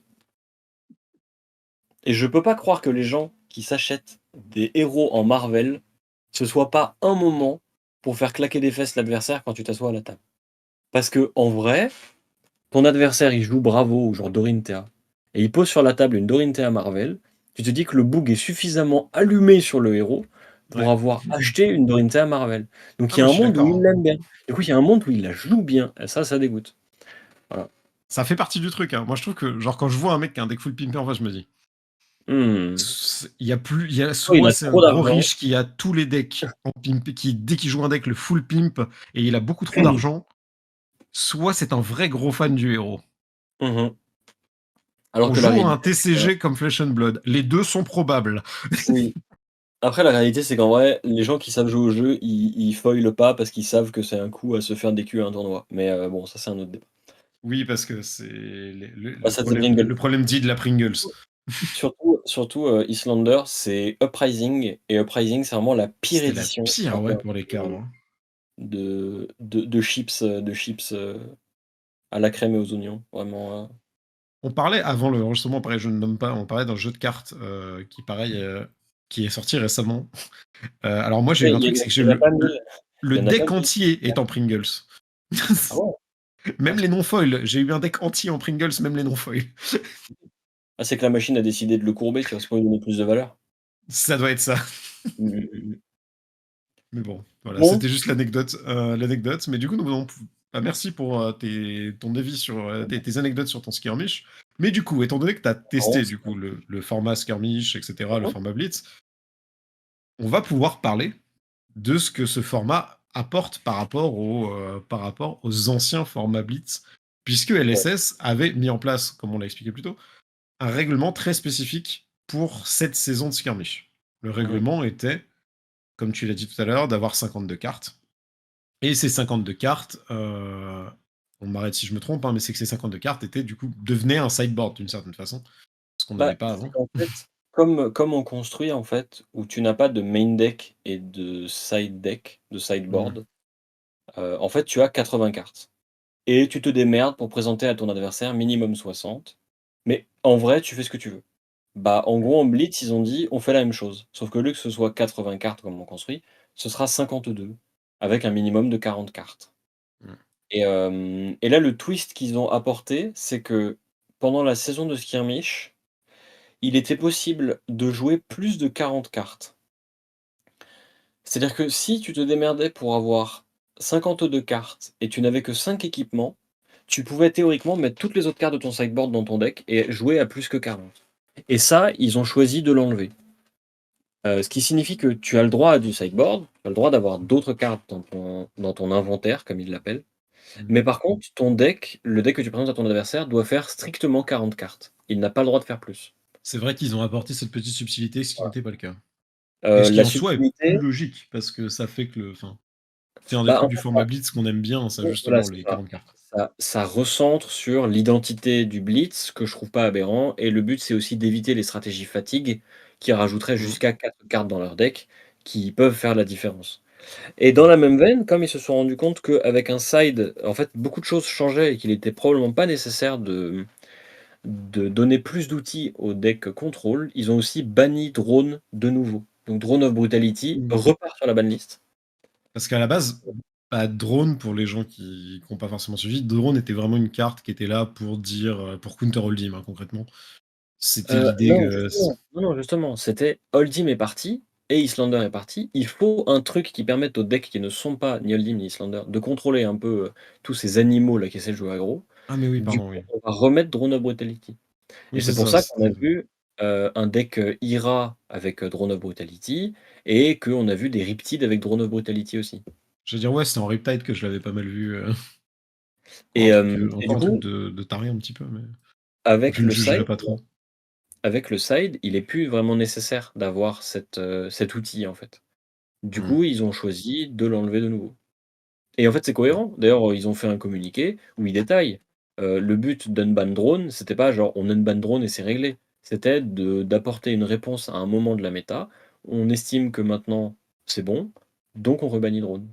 Et je peux pas croire que les gens qui s'achètent des héros en Marvel, ce soit pas un moment pour faire claquer des fesses l'adversaire quand tu t'assois à la table. Parce que en vrai, ton adversaire, il joue Bravo ou genre Dorinthea et il pose sur la table une Dorinthea Marvel, tu te dis que le boug est suffisamment allumé sur le héros pour Ouais. avoir acheté une Dorinthea Marvel. Donc Ah, il y moi, a je un suis monde où d'accord, il hein. l'aime bien. Du coup, il y a un monde où il la joue bien et ça dégoûte. Voilà. Ça fait partie du truc, hein. Moi, je trouve que, genre, quand je vois un mec qui a un deck full pimpé, en fait, je me dis: Mmh. il y a Soit il soit a c'est un trop gros d'argent. riche qui a tous les decks en pimp, qui, dès qu'il joue un deck, le full pimp, et il a beaucoup trop d'argent, soit c'est un vrai gros fan du héros. Mmh. Alors On que la joue à un réalité, c'est que TCG comme Flesh and Blood. Les deux sont probables. oui. Après, la réalité, c'est qu'en vrai, les gens qui savent jouer au jeu, ils foilent pas parce qu'ils savent que c'est un coup à se faire des culs à un tournoi. Mais bon, ça, c'est un autre débat. Oui, parce que c'est Ah, ça, c'est Pringle. le problème dit de la Pringles. Surtout, Islander, c'est Uprising et Uprising, c'est vraiment la pire C'était la édition en pire, ouais, termes pour les cartes, hein. de chips, à la crème et aux oignons, vraiment, On parlait avant l'enregistrement, pareil, je ne nomme pas, on parlait d'un jeu de cartes qui, pareil, qui est sorti récemment. Alors moi, j'ai ouais, eu un truc, c'est que j'ai il y en a pas 1000, le il y en a pas deck 1000. entier est en Pringles. Ah ouais? Ah Même c'est les non-foils. J'ai eu un deck entier en Pringles, même les non-foils. c'est que la machine a décidé de le courber, tu vois? C'est pour lui donner plus de valeur. Ça doit être ça. Mmh mh, mmh mh. Mais bon, voilà, Bon, c'était juste l'anecdote. Mais du coup, bah, merci pour ton avis sur tes anecdotes sur ton skirmish. Mais du coup, étant donné que tu as marrant testé ça. du coup le format skirmish, etc., le Mmh. format blitz, on va pouvoir parler de ce que ce format apporte par rapport aux anciens formats blitz, puisque Ouais. LSS avait mis en place, comme on l'a expliqué plus tôt, un règlement très spécifique pour cette saison de skirmish. Le Mmh mh. règlement était, comme tu l'as dit tout à l'heure, d'avoir 52 cartes. Et ces 52 cartes, on m'arrête si je me trompe, hein, mais c'est que ces 52 cartes étaient du coup devenaient un sideboard d'une certaine façon, ce qu'on n'avait Bah, pas c'est avant. qu'en fait, comme on construit en fait, où tu n'as pas de main deck et de side deck, de Mmh. sideboard, en fait, tu as 80 cartes et tu te démerdes pour présenter à ton adversaire minimum 60. Mais en vrai, tu fais ce que tu veux. Bah, en gros, en Blitz, ils ont dit: «On fait la même chose», sauf que au lieu que ce soit 80 cartes comme on construit, ce sera 52 avec un minimum de 40 cartes. Mmh. Et là, le twist qu'ils ont apporté, c'est que pendant la saison de skirmish, il était possible de jouer plus de 40 cartes. C'est-à-dire que si tu te démerdais pour avoir 52 cartes et tu n'avais que 5 équipements, tu pouvais théoriquement mettre toutes les autres cartes de ton sideboard dans ton deck et jouer à plus que 40. Et ça, ils ont choisi de l'enlever. Ce qui signifie que tu as le droit à du sideboard, tu as le droit d'avoir d'autres cartes dans ton inventaire, comme ils l'appellent. Mmh. Mais par contre, ton deck, le deck que tu présentes à ton adversaire, doit faire strictement 40 cartes. Il n'a pas le droit de faire plus. C'est vrai qu'ils ont apporté cette petite subtilité, ce qui Voilà. n'était pas le cas. Et ce qui La en soi est plus subtilité, logique, parce que ça fait que c'est un des bah, trucs en du fait, format Blitz qu'on aime bien, ça ouais, voilà, justement, c'est les ça. 40 cartes. Ça recentre sur l'identité du blitz, que je trouve pas aberrant, et le but, c'est aussi d'éviter les stratégies fatigue, qui rajouteraient Mmh. jusqu'à 4 cartes dans leur deck, qui peuvent faire la différence. Et dans Mmh. la même veine, comme ils se sont rendus compte qu'avec un side, en fait, beaucoup de choses changeaient et qu'il était probablement pas nécessaire de donner plus d'outils au deck contrôle, ils ont aussi banni Drone de nouveau. Donc Drone of Brutality Mmh. repart sur la banlist. Parce qu'à la base, bah, Drone, pour les gens qui ont pas forcément suivi, Drone était vraiment une carte qui était là pour dire, pour counter Hold'em, hein, concrètement. C'était l'idée Non, que justement, non, non, justement, c'était Oldhim est parti et Islander est parti. Il faut un truc qui permette aux decks qui ne sont pas ni Oldhim ni Islander de contrôler un peu, tous ces animaux là qui essaient de jouer aggro. ah mais oui, Du pardon, coup, oui. on va remettre Drone of Brutality et Oui, c'est c'est pour ça, ça qu'on a c'était vu, un deck, Ira avec, Drone of Brutality et qu'on a vu des Riptides avec Drone of Brutality aussi. je veux dire, ouais, c'était en Riptide que je l'avais pas mal vu, Et et encore du un truc coup, de taré un petit peu, mais avec je ne le side jugerai pas trop. avec le side, il est plus vraiment nécessaire d'avoir cet outil, en fait. Du Mmh. coup, ils ont choisi de l'enlever de nouveau. Et en fait, c'est Ouais. cohérent. D'ailleurs, ils ont fait un communiqué où ils détaillent. Le but d'Unban Drone, c'était pas genre on unban Drone et c'est réglé. C'était d'apporter une réponse à un moment de la méta. On estime que maintenant c'est bon, donc on rebannit Drone.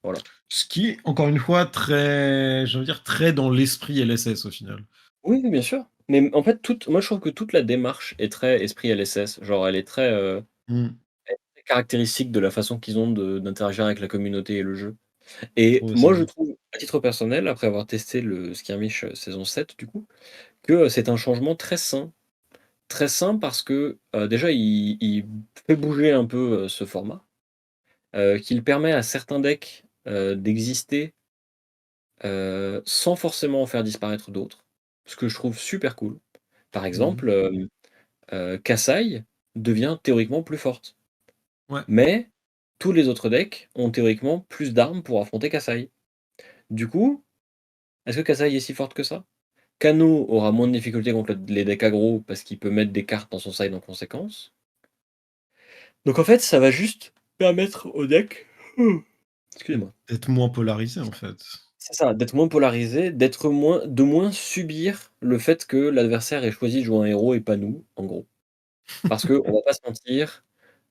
Voilà. Ce qui est, encore une fois, très j'ai envie de dire, très dans l'esprit LSS, au final. Oui, oui, bien sûr. Mais en fait, moi je trouve que toute la démarche est très esprit LSS. Genre, elle est Mmh. très caractéristique de la façon qu'ils ont d'interagir avec la communauté et le jeu. Je Et trouve aussi, moi, je ouais. trouve, à titre personnel, après avoir testé le Skirmish saison 7, du coup, que, c'est un changement très sain. Très sain parce que, déjà il fait bouger un peu, ce format, qu'il permet à certains decks, d'exister, sans forcément en faire disparaître d'autres. Ce que je trouve super cool. Par Mmh mh. exemple, Kassai devient théoriquement plus forte, Ouais. mais tous les autres decks ont théoriquement plus d'armes pour affronter Kassai. Du coup, est-ce que Kassai est si forte que ça? Kano aura moins de difficultés contre les decks aggro parce qu'il peut mettre des cartes dans son side en conséquence. Donc en fait, ça va juste permettre au deck excusez-moi. D'être moins polarisé, en fait. C'est ça, d'être moins polarisé, de moins subir le fait que l'adversaire ait choisi de jouer un héros et pas nous, en gros. Parce qu'on va pas se mentir,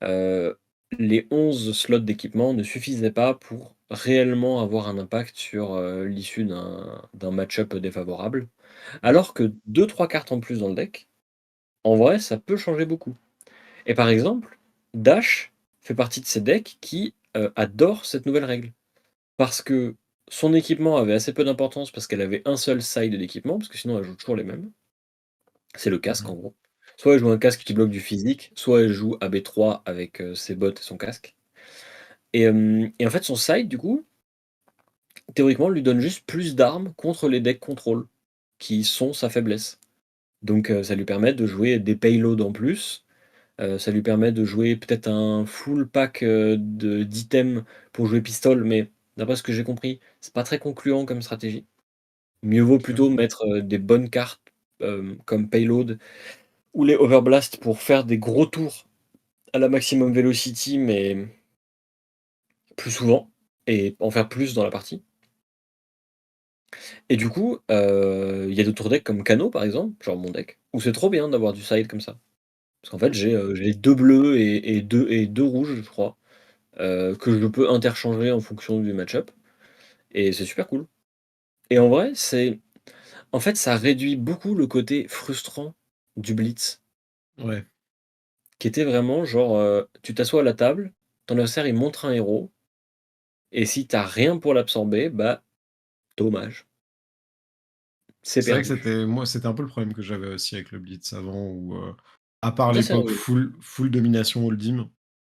heu, les 11 slots d'équipement ne suffisaient pas pour réellement avoir un impact sur, l'issue d'un match-up défavorable. Mmh. Alors que deux trois cartes en plus dans le deck, en vrai, ça peut changer beaucoup. Et par exemple, Dash fait partie de ces decks qui, adorent cette nouvelle règle. Parce que son équipement avait assez peu d'importance parce qu'elle avait un seul side d'équipement, parce que sinon elle joue toujours les mêmes. C'est le Mmh casque en mh. gros. Soit elle joue un casque qui bloque du physique, soit elle joue AB3 avec, ses bottes et son casque. Et en fait son side du coup, théoriquement lui donne juste plus d'armes contre les decks contrôle, qui sont sa faiblesse. Donc, ça lui permet de jouer des payloads en plus. Ça lui permet de jouer peut-être un full pack, d'items pour jouer pistole, mais d'après ce que j'ai compris, c'est pas très concluant comme stratégie. Mieux vaut OK. plutôt mettre, des bonnes cartes, comme payload ou les overblast pour faire des gros tours à la maximum velocity, mais plus souvent et en faire plus dans la partie. Et du coup, il y a d'autres decks comme Kano par exemple, genre mon deck, où c'est trop bien d'avoir du side comme ça. Parce qu'en fait j'ai 2 bleus et deux rouges je crois. Que je peux interchanger en fonction du match-up et c'est super cool. Et en vrai, c'est En fait, ça réduit beaucoup le côté frustrant du blitz, Ouais. qui était vraiment genre, tu t'assois à la table, ton adversaire il montre un héros et si tu as rien pour l'absorber, bah, dommage, c'est C'est vrai que perdu. c'était moi, c'était un peu le problème que j'avais aussi avec le Blitz avant où, à part Ça, c'est l'époque rigolo. full domination Hold'em,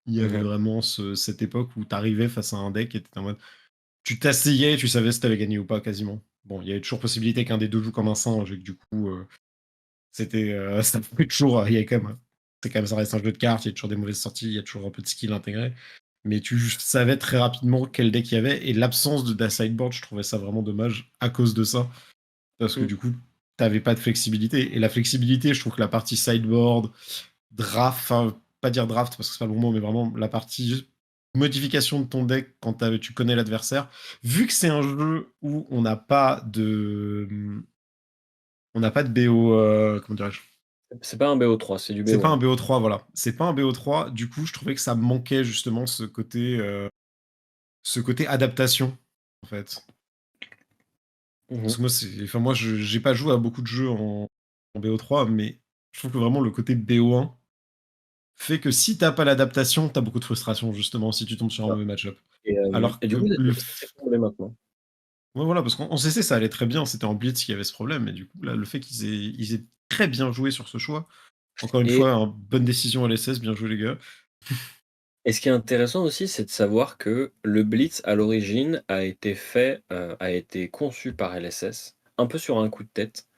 il y avait Mmh. vraiment cette époque où tu arrivais face à un deck et tu en mode tu t'asseyais et tu savais si tu gagné ou pas quasiment. Bon, il y avait toujours possibilité qu'un des 2 joue comme un singe et que du coup, c'était, ça fait toujours il y avait quand même c'est quand même ça reste un jeu de cartes, il y a toujours des mauvaises sorties, il y a toujours un peu de skill intégré. Mais tu savais très rapidement quel deck il y avait et l'absence de sideboard, je trouvais ça vraiment dommage à cause de ça. Parce que Mmh. du coup, t'avais pas de flexibilité. Et la flexibilité, je trouve que la partie sideboard, draft, enfin, pas dire draft parce que c'est pas le bon mot, mais vraiment la partie juste modification de ton deck quand tu connais l'adversaire. Vu que c'est un jeu où on n'a pas de BO, comment dirais-je? C'est pas un BO3, c'est du C'est pas un BO1. BO3, voilà. C'est pas un BO3. Du coup, je trouvais que ça manquait justement ce côté adaptation, en fait. Parce Mmh. que moi, enfin, moi, j'ai pas joué à beaucoup de jeux en BO3, mais je trouve que vraiment le côté BO1 fait que si t'as pas l'adaptation, t'as beaucoup de frustration, justement, si tu tombes sur un Ça mauvais match-up. et Alors du que coup, le c'est comblé maintenant. ouais, voilà, parce qu'en CC, ça allait très bien, c'était en Blitz qu'il y avait ce problème, et du coup, là, le fait ils aient très bien joué sur ce choix, encore une Et fois, bonne décision LSS, bien joué les gars. ce qui est intéressant aussi, c'est de savoir que le blitz, à l'origine, a été conçu par LSS, un peu sur un coup de tête,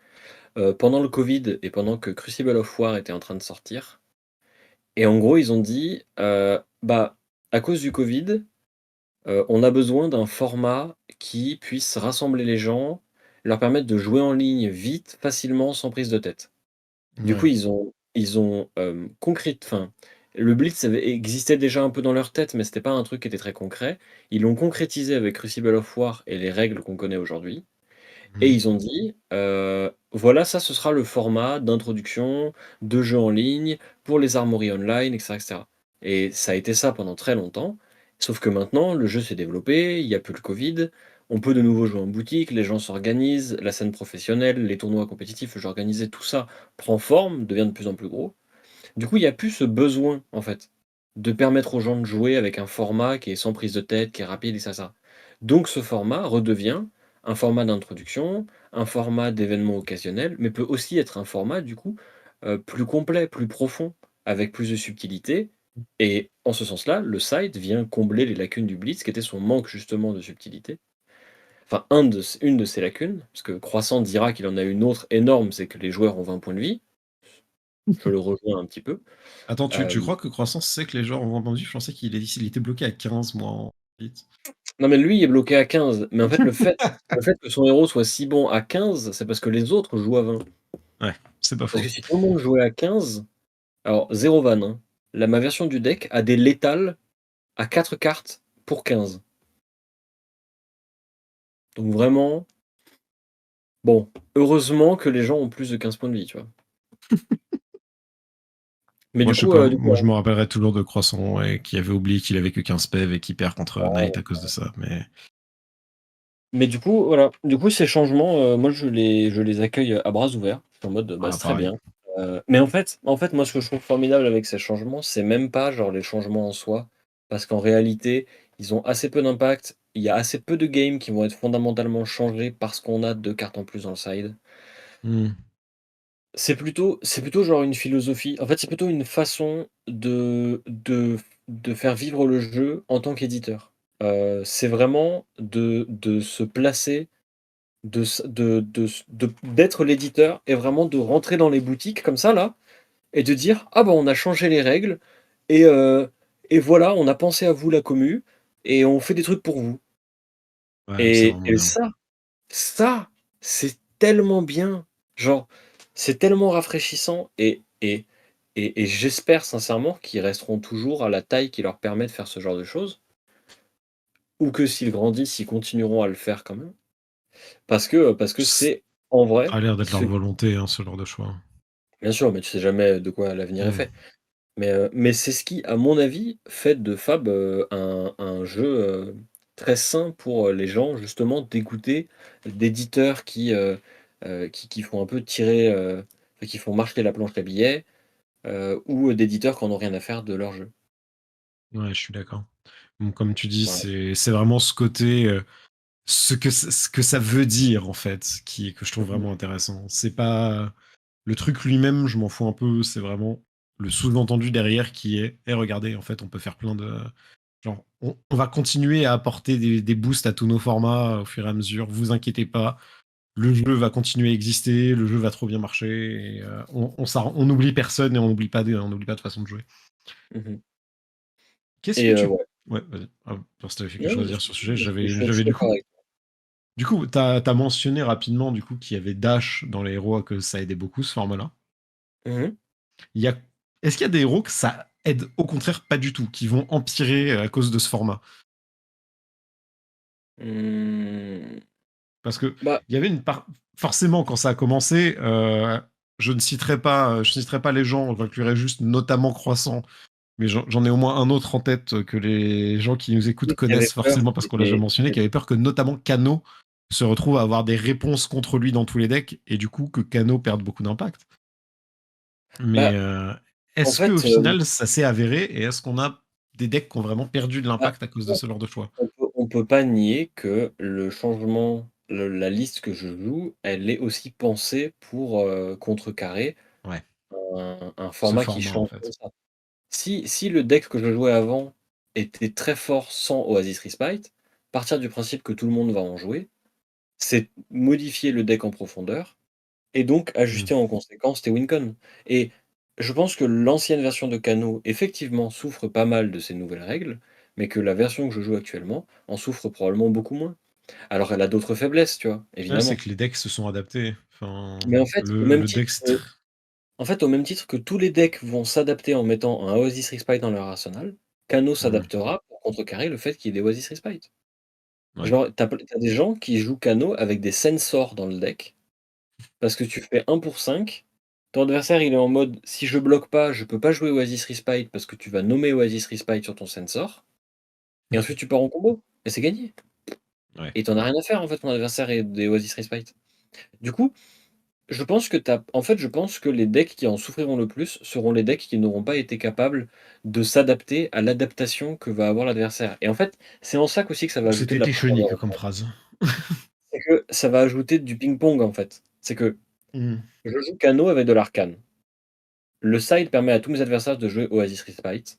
pendant le covid et pendant que Crucible of War était en train de sortir et en gros, ils ont dit, «Bah, à cause du covid, on a besoin d'un format qui puisse rassembler les gens, leur permettre de jouer en ligne vite, facilement, sans prise de tête». Du coup, Ouais. ils ont enfin, le blitz existait déjà un peu dans leur tête, mais c'était pas un truc qui était très concret. Ils l'ont concrétisé avec Crucible of War et les règles qu'on connaît aujourd'hui et Mhm. ils ont dit, «Voilà, ça, ce sera le format d'introduction de jeux en ligne pour les armories online» et cetera et cetera et ça a été ça pendant très longtemps, sauf que maintenant, le jeu s'est développé, il y a plus le covid, on peut de nouveau jouer en boutique, les gens s'organisent, la scène professionnelle, les tournois compétitifs, le jeu organisé, tout ça prend forme, devient de plus en plus gros. Du coup, il y a plus ce besoin, en fait, de permettre aux gens de jouer avec un format qui est sans prise de tête, qui est rapide et ça. Donc ce format redevient un format d'introduction, un format d'événement occasionnel, mais peut aussi être un format, du coup, plus complet, plus profond, avec plus de subtilité et en ce sens-là, le side vient combler les lacunes du blitz, qui était son manque justement de subtilité. Enfin, une de ses lacunes, parce que Croissant dira qu'il en a une autre énorme, c'est que les joueurs ont 20 points de vie. Je le rejoins un petit peu. Attends, tu Hem, crois que Croissance sait que les joueurs ont entendu? Je pensais il était bloqué à 15 moi, en Blitz. non, mais lui, il est bloqué à 15. Mais en fait, le fait que son héros soit si bon à 15, c'est parce que les autres jouent à 20. Ouais, c'est pas Parce faux. que si tout le monde jouait à 15, alors 0 vanne, hein, ma version du deck a des létales à 4 cartes pour 15. Donc vraiment, bon, heureusement que les gens ont plus de 15 points de vie, tu vois? Mais Moi, du je sais coup, pas, du coup, moi, je me rappellerai toujours de Croissant, ouais, qui avait oublié qu'il avait que 15 PEV et qui perd contre Knight à cause de ça, mais Mais du coup, voilà, du coup, ces changements, moi, je les accueille à bras ouverts. Je suis en mode, bah, ah, c'est très pareil. bien. Mais en fait, moi, ce que je trouve formidable avec ces changements, c'est même pas genre les changements en soi, parce qu'en réalité, ils ont assez peu d'impact. Il y a assez peu de games qui vont être fondamentalement changés parce qu'on a 2 cartes en plus dans le side. Mmh. C'est plutôt genre une philosophie. En fait, c'est plutôt une façon de faire vivre le jeu en tant qu'éditeur. C'est vraiment de se placer d'être l'éditeur et vraiment de rentrer dans les boutiques comme ça là et de dire: «Ah bah, on a changé les règles et heu et voilà, on a pensé à vous la commu et on fait des trucs pour vous» Ouais, c'est et vraiment et bien. ça, c'est tellement bien. Genre, c'est tellement rafraîchissant et j'espère sincèrement qu'ils resteront toujours à la taille qui leur permet de faire ce genre de choses ou que s'ils grandissent, ils continueront à le faire quand même. Parce que Ça c'est en vrai a l'air d'être ce leur volonté, hein, ce genre de choix. bien sûr, mais tu sais jamais de quoi l'avenir est Mmh. fait. Mais c'est ce qui, à mon avis, fait de Fab, un jeu, très sain pour, les gens justement d'écouter d'éditeurs qui, qui font un peu tirer, enfin qui font marcher la planche à billets, ou d'éditeurs qui en ont rien à faire de leur jeu. Ouais, je suis d'accord. Donc, comme tu dis, Voilà. c'est vraiment ce côté, ce que ça veut dire, en fait, que je trouve Mmh. vraiment intéressant. C'est pas le truc lui-même, je m'en fous un peu, c'est vraiment le sous-entendu derrière qui est: «Eh regardez, en fait, on peut faire plein de genre, on va continuer à apporter des boosts à tous nos formats au fur et à mesure, vous inquiétez pas, le jeu va continuer à exister, le jeu va trop bien marcher et on n'oublie personne et on n'oublie pas de façon de jouer». Mmh. Qu'est-ce que Et tu ouais. ouais, vas-y. Ah, parce que tu avais quelque Non, chose à mais dire sur le sujet, je j'avais suis du d'accord coup avec toi. tu as mentionné rapidement du coup qu'il y avait Dash dans les héros, que ça aidait beaucoup ce format-là. Mmh. Il y a Est-ce qu'il y a des héros que ça aide au contraire pas du tout, qui vont empirer à cause de ce format? Mmh, Parce que bah, il y avait une part forcément quand ça a commencé, je ne citerai pas les gens, j'inclurai juste notamment Croissant, mais j'en ai au moins un autre en tête que les gens qui nous écoutent ceux qui avaient connaissent peur forcément parce qu'on l'a déjà mentionné, qui avait peur que notamment Kano se retrouve à avoir des réponses contre lui dans tous les decks et du coup que Kano perde beaucoup d'impact. Mais, bah, en est-ce qu'au fait, final ça s'est avéré et est-ce qu'on a des decks qui ont vraiment perdu de bah, l'impact à cause de ce genre de choix? on peut pas nier que le changement, la liste que je joue, elle est aussi pensée pour, contrecarrer Ouais, un ce format qui format en change fait. comme ça. Si le deck que je jouais avant était très fort sans Oasis Respite, partir du principe que tout le monde va en jouer, c'est modifier le deck en profondeur et donc Mmh. ajuster en conséquence tes win con. Et je pense que l'ancienne version de Kano, effectivement, souffre pas mal de ces nouvelles règles, mais que la version que je joue actuellement en souffre probablement beaucoup moins. Alors elle a d'autres faiblesses, tu vois? Ouais, c'est Évidemment. que les decks se sont adaptés. Enfin, Mais en fait, le deck c'est au même titre que tous les decks vont s'adapter en mettant un Oasis Respite dans leur arsenal, Kano mmh, s'adaptera pour contrecarrer le fait qu'il y ait des Oasis Respite. ouais. Genre, tu as des gens qui jouent Kano avec des Sensors dans le deck, parce que tu fais 1 pour 5. Ton adversaire, il est en mode: «Si je bloque pas, je peux pas jouer Oasis Respite parce que tu vas nommer Oasis Respite sur ton Sensor», et ensuite tu pars en combo et c'est gagné. Ouais. Et tu en as rien à faire en fait, ton adversaire ait des Oasis Respite. Du coup, je pense que les decks qui en souffriront le plus seront les decks qui n'auront pas été capables de s'adapter à l'adaptation que va avoir l'adversaire. Et en fait, c'est en ça qu'aussi que ça va ajouter de C'était la profondeur téchonique au comme format. phrase. C'est que ça va ajouter du ping-pong en fait. C'est que Mmh. je joue Kano avec de l'arcane. Le side permet à tous mes adversaires de jouer Oasis Respite.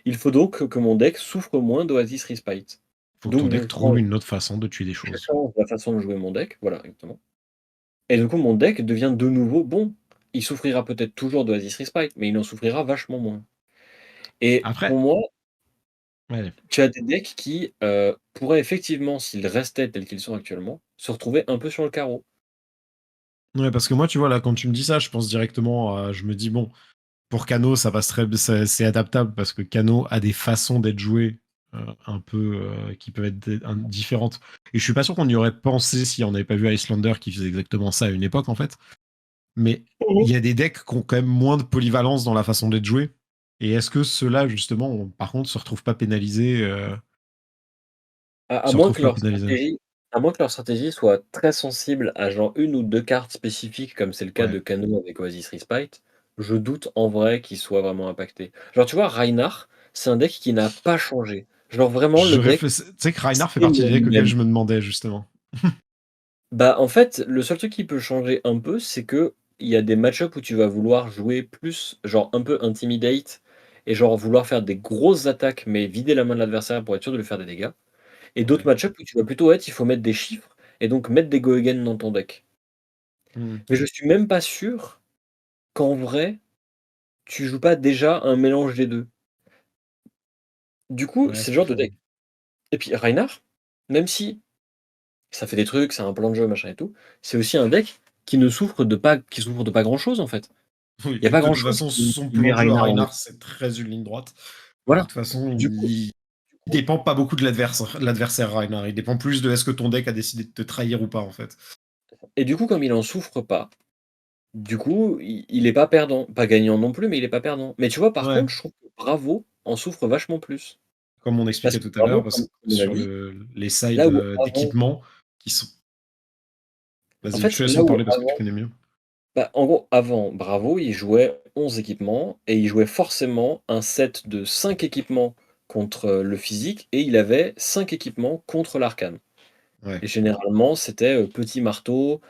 Il faut donc que mon deck souffre moins d'Oasis Respite. Faut que ton Donc deck trouve une autre façon de tuer des je choses. change la façon de jouer mon deck, voilà exactement. Et du coup mon deck devient de nouveau bon. Il souffrira peut-être toujours d'Oasis Respite, mais il en souffrira vachement moins. Et Après pour moi, ouais. tu as des decks qui, pourraient effectivement, s'ils restaient tels qu'ils sont actuellement, se retrouver un peu sur le carreau. Ouais, parce que moi, tu vois, là, quand tu me dis ça, je pense directement à je me dis: «Bon, pour Kano, ça passe très c'est adaptable parce que Kano a des façons d'être joué, un peu, qui peuvent être différentes et je suis pas sûr qu'on y aurait pensé si on n'avait pas vu Icelander qui faisait exactement ça à une époque, en fait. Mais Mmh. il y a des decks qui ont quand même moins de polyvalence dans la façon d'être joué et est-ce que ceux-là, justement, par contre, se retrouvent pas pénalisés, À se moins retrouvent que pas leur pénalisés? stratégie à moins que leur stratégie soit très sensible à genre une ou 2 cartes spécifiques, comme c'est le cas de Ouais. Kano avec Oasis Respite, je doute en vrai qu'ils soient vraiment impactés. Genre, tu vois, Reinhardt, c'est un deck qui n'a pas changé. Genre vraiment le Je deck, réfléchis tu sais que Reinhardt fait c'est partie des le decks auxquels même. je me demandais, justement. Bah, en fait, le seul truc qui peut changer un peu, c'est que il y a des match-up où tu vas vouloir jouer plus, genre un peu intimidate et genre vouloir faire des grosses attaques, mais vider la main de l'adversaire pour être sûr de lui faire des dégâts. Et d'autres Ouais. match-up où tu vas plutôt être, il faut mettre des chiffres et donc mettre des go again dans ton deck. Mmh. Mais je suis même pas sûr qu'en vrai, tu joues pas déjà un mélange des 2. Du coup, Ouais, c'est c'est le pas genre de faux. deck. Et puis Reinhardt, même si ça fait des trucs, c'est un plan de jeu, machin et tout, c'est aussi un deck qui souffre de pas grand-chose en fait. Oui, Il y a et pas de toute grand-chose façon, son qui met plan de jeu à Reinhardt en Reinhardt, défaut. c'est très une ligne droite. De Voilà. toute façon, Du coup il dépend pas beaucoup de l'adversaire Reinhardt. Il dépend plus de est-ce que ton deck a décidé de te trahir ou pas, en fait. comme il en souffre pas, du coup, il est pas perdant. Pas gagnant non plus, mais il est pas perdant. Mais tu vois, par Ouais, contre, je trouve que Bravo en souffre vachement plus. comme on Parce expliquait que tout à l'heure, Bravo, parce comme on l'a sur dit, les sides là où avant d'équipement qui sont. En Vas-y, je fait, te laisse là en où parler parce que tu avant connais mieux. bah, en gros, avant Bravo, il jouait 11 équipements et il jouait forcément un set de 5 équipements contre, le physique et il avait 5 équipements contre l'arcane Ouais, et généralement, c'était, petit marteau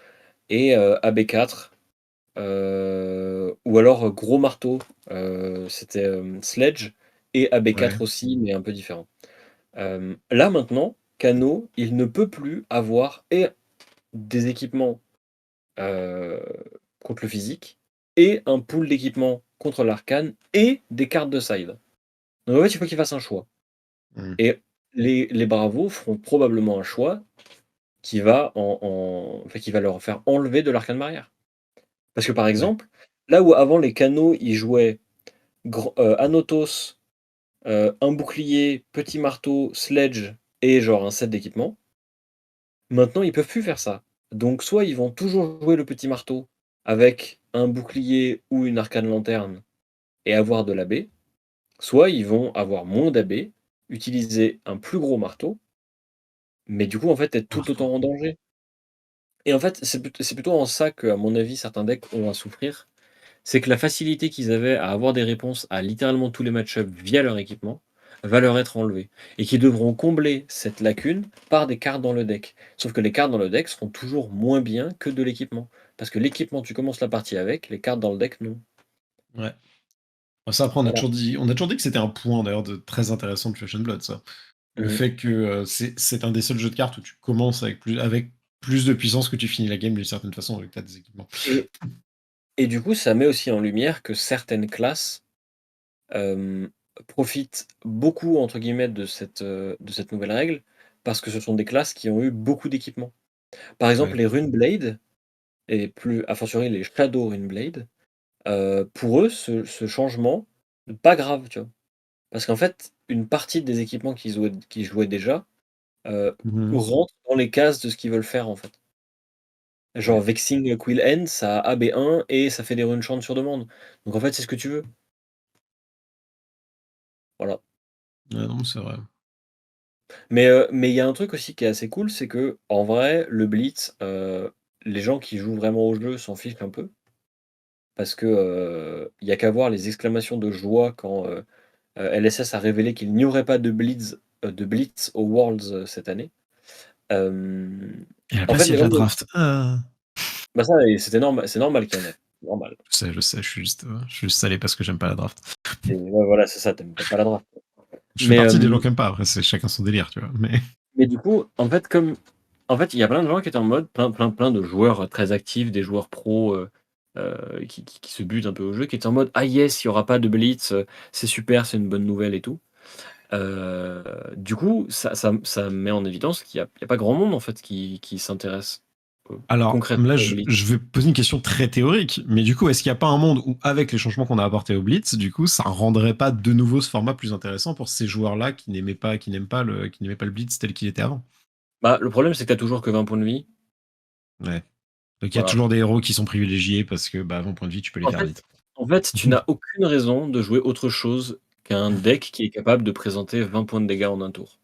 et AB4, ou alors, gros marteau, c'était, sledge et ouais, AB4 aussi, mais un peu différent. Là, maintenant, Kano, il ne peut plus avoir et des équipements Heu, contre le physique et un pool d'équipements contre l'arcane et des cartes de side. Donc en fait, il faut qu'il fasse un choix mmh, et les bravos feront probablement un choix qui va enfin qui va leur faire enlever de l'arcane barrière. Parce que par ouais, exemple, là où avant les canaux, ils jouaient Anotos, un bouclier, petit marteau, sledge et genre un set d'équipements, maintenant ils peuvent plus faire ça. Donc soit ils vont toujours jouer le petit marteau avec un bouclier ou une arcane lanterne et avoir de l'AB, soit ils vont avoir moins d'AB, utiliser un plus gros marteau, mais du coup, en fait, être tout marteau. autant en danger. Et en fait, c'est plutôt en ça qu'à mon avis, certains decks ont à souffrir. C'est que la facilité qu'ils avaient à avoir des réponses à littéralement tous les match-ups via leur équipement va leur être enlevée. Et qu'ils devront combler cette lacune par des cartes dans le deck. Sauf que les cartes dans le deck seront toujours moins bien que de l'équipement. Parce que l'équipement, tu commences la partie avec, les cartes dans le deck, non. Ouais. Bah, ça, après, Voilà. on a toujours dit que c'était un point d'ailleurs de très intéressant de Flesh and Blood, ça. Le Mhm. fait que c'est un des seuls jeux de cartes où tu commences avec plus de puissance que tu finis la game d'une certaine façon avec tes équipements. Et, et du coup, ça met aussi en lumière que certaines classes hem, profitent beaucoup, entre guillemets, de cette nouvelle règle, parce que ce sont des classes qui ont eu beaucoup d'équipements. Par exemple, Ouais. les Runeblade et plus a fortiori les Shadow Runeblade, pour eux, ce changement, pas grave, tu vois? Parce qu'en fait, une partie des équipements qu'ils jouaient déjà, heu, Mhm. rentrent dans les cases de ce qu'ils veulent faire, en fait. Genre Ouais. Vexing Quill End, ça a AB1 et ça fait des runes sur demande. Donc en fait, c'est ce que tu veux. Voilà. Ouais, non, c'est vrai. Mais il y a un truc aussi qui est assez cool, c'est que en vrai, le Blitz, les gens qui jouent vraiment au jeu s'en fichent un peu parce que, il y a qu'à voir les exclamations de joie quand, LSS a révélé qu'il n'y aurait pas de Blitz aux Worlds, cette année. Hem, Et à la En fait, place, il y les a de gens la me draft. bah, ça et c'est normal qu'il y en ait, normal. Je sais, je suis juste salé parce que j'aime pas la draft. Et ouais, voilà, c'est ça, tu pas la draft. Je fais Mais, partie des gens qui aiment pas, après, c'est chacun son délire, tu vois. Mais mais du coup, en fait, il y a plein de gens qui étaient en mode plein de joueurs, très actifs, des joueurs pros, qui se butent un peu au jeu, qui étaient en mode: «Ah yes, il y aura pas de blitz, c'est super, c'est une bonne nouvelle et tout». Heu, du coup, ça met en évidence qu'il y a pas grand monde en fait qui s'intéresse, alors concrètement là, au blitz. je vais poser une question très théorique, mais du coup, est-ce qu'il n'y a pas un monde où, avec les changements qu'on a apportés au Blitz, du coup, ça rendrait pas de nouveau ce format plus intéressant pour ces joueurs-là qui n'aimaient pas le Blitz tel qu'il était avant? Bah, le problème, c'est que tu as toujours que 20 points de vie, Ouais. Donc il y a voilà. toujours des héros qui sont privilégiés parce que, bah, avant point de vie, tu peux les En faire fait vite. tu n'as aucune raison de jouer autre chose qu'un deck qui est capable de présenter 20 points de dégâts en un tour.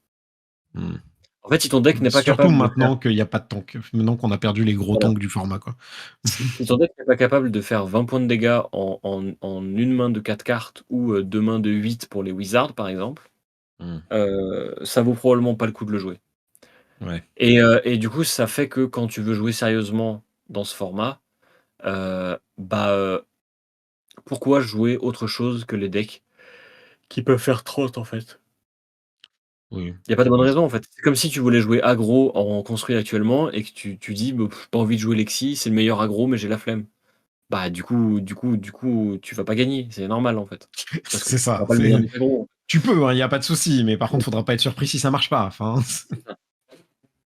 Hmm. En fait, si ton deck n'est pas Surtout capable de faire maintenant qu'il n'y a pas de tank. Maintenant qu'on a perdu les gros voilà, tanks du format, quoi. si ton deck n'est pas capable de faire 20 points de dégâts en 1 main de 4 cartes ou, 2 mains de 8 pour les wizards, par exemple, Hmm. ça vaut probablement pas le coup de le jouer Ouais. et du coup, ça fait que quand tu veux jouer sérieusement dans ce format, bah, pourquoi jouer autre chose que les decks qui peuvent faire 30 en fait? Oui. Il y a pas de bonne Oui. raison, en fait. C'est comme si tu voulais jouer aggro en construit actuellement et que tu dis: «Bah, pas envie de jouer Lexi, c'est le meilleur aggro, mais j'ai la flemme». Bah, du coup, tu vas pas gagner, c'est normal, en fait. Parce que C'est tu ça. seras pas le meilleur des aggros. Tu peux, il n'y a pas de souci, mais par contre, faudra pas être surpris si ça marche pas. Enfin, C'est ça.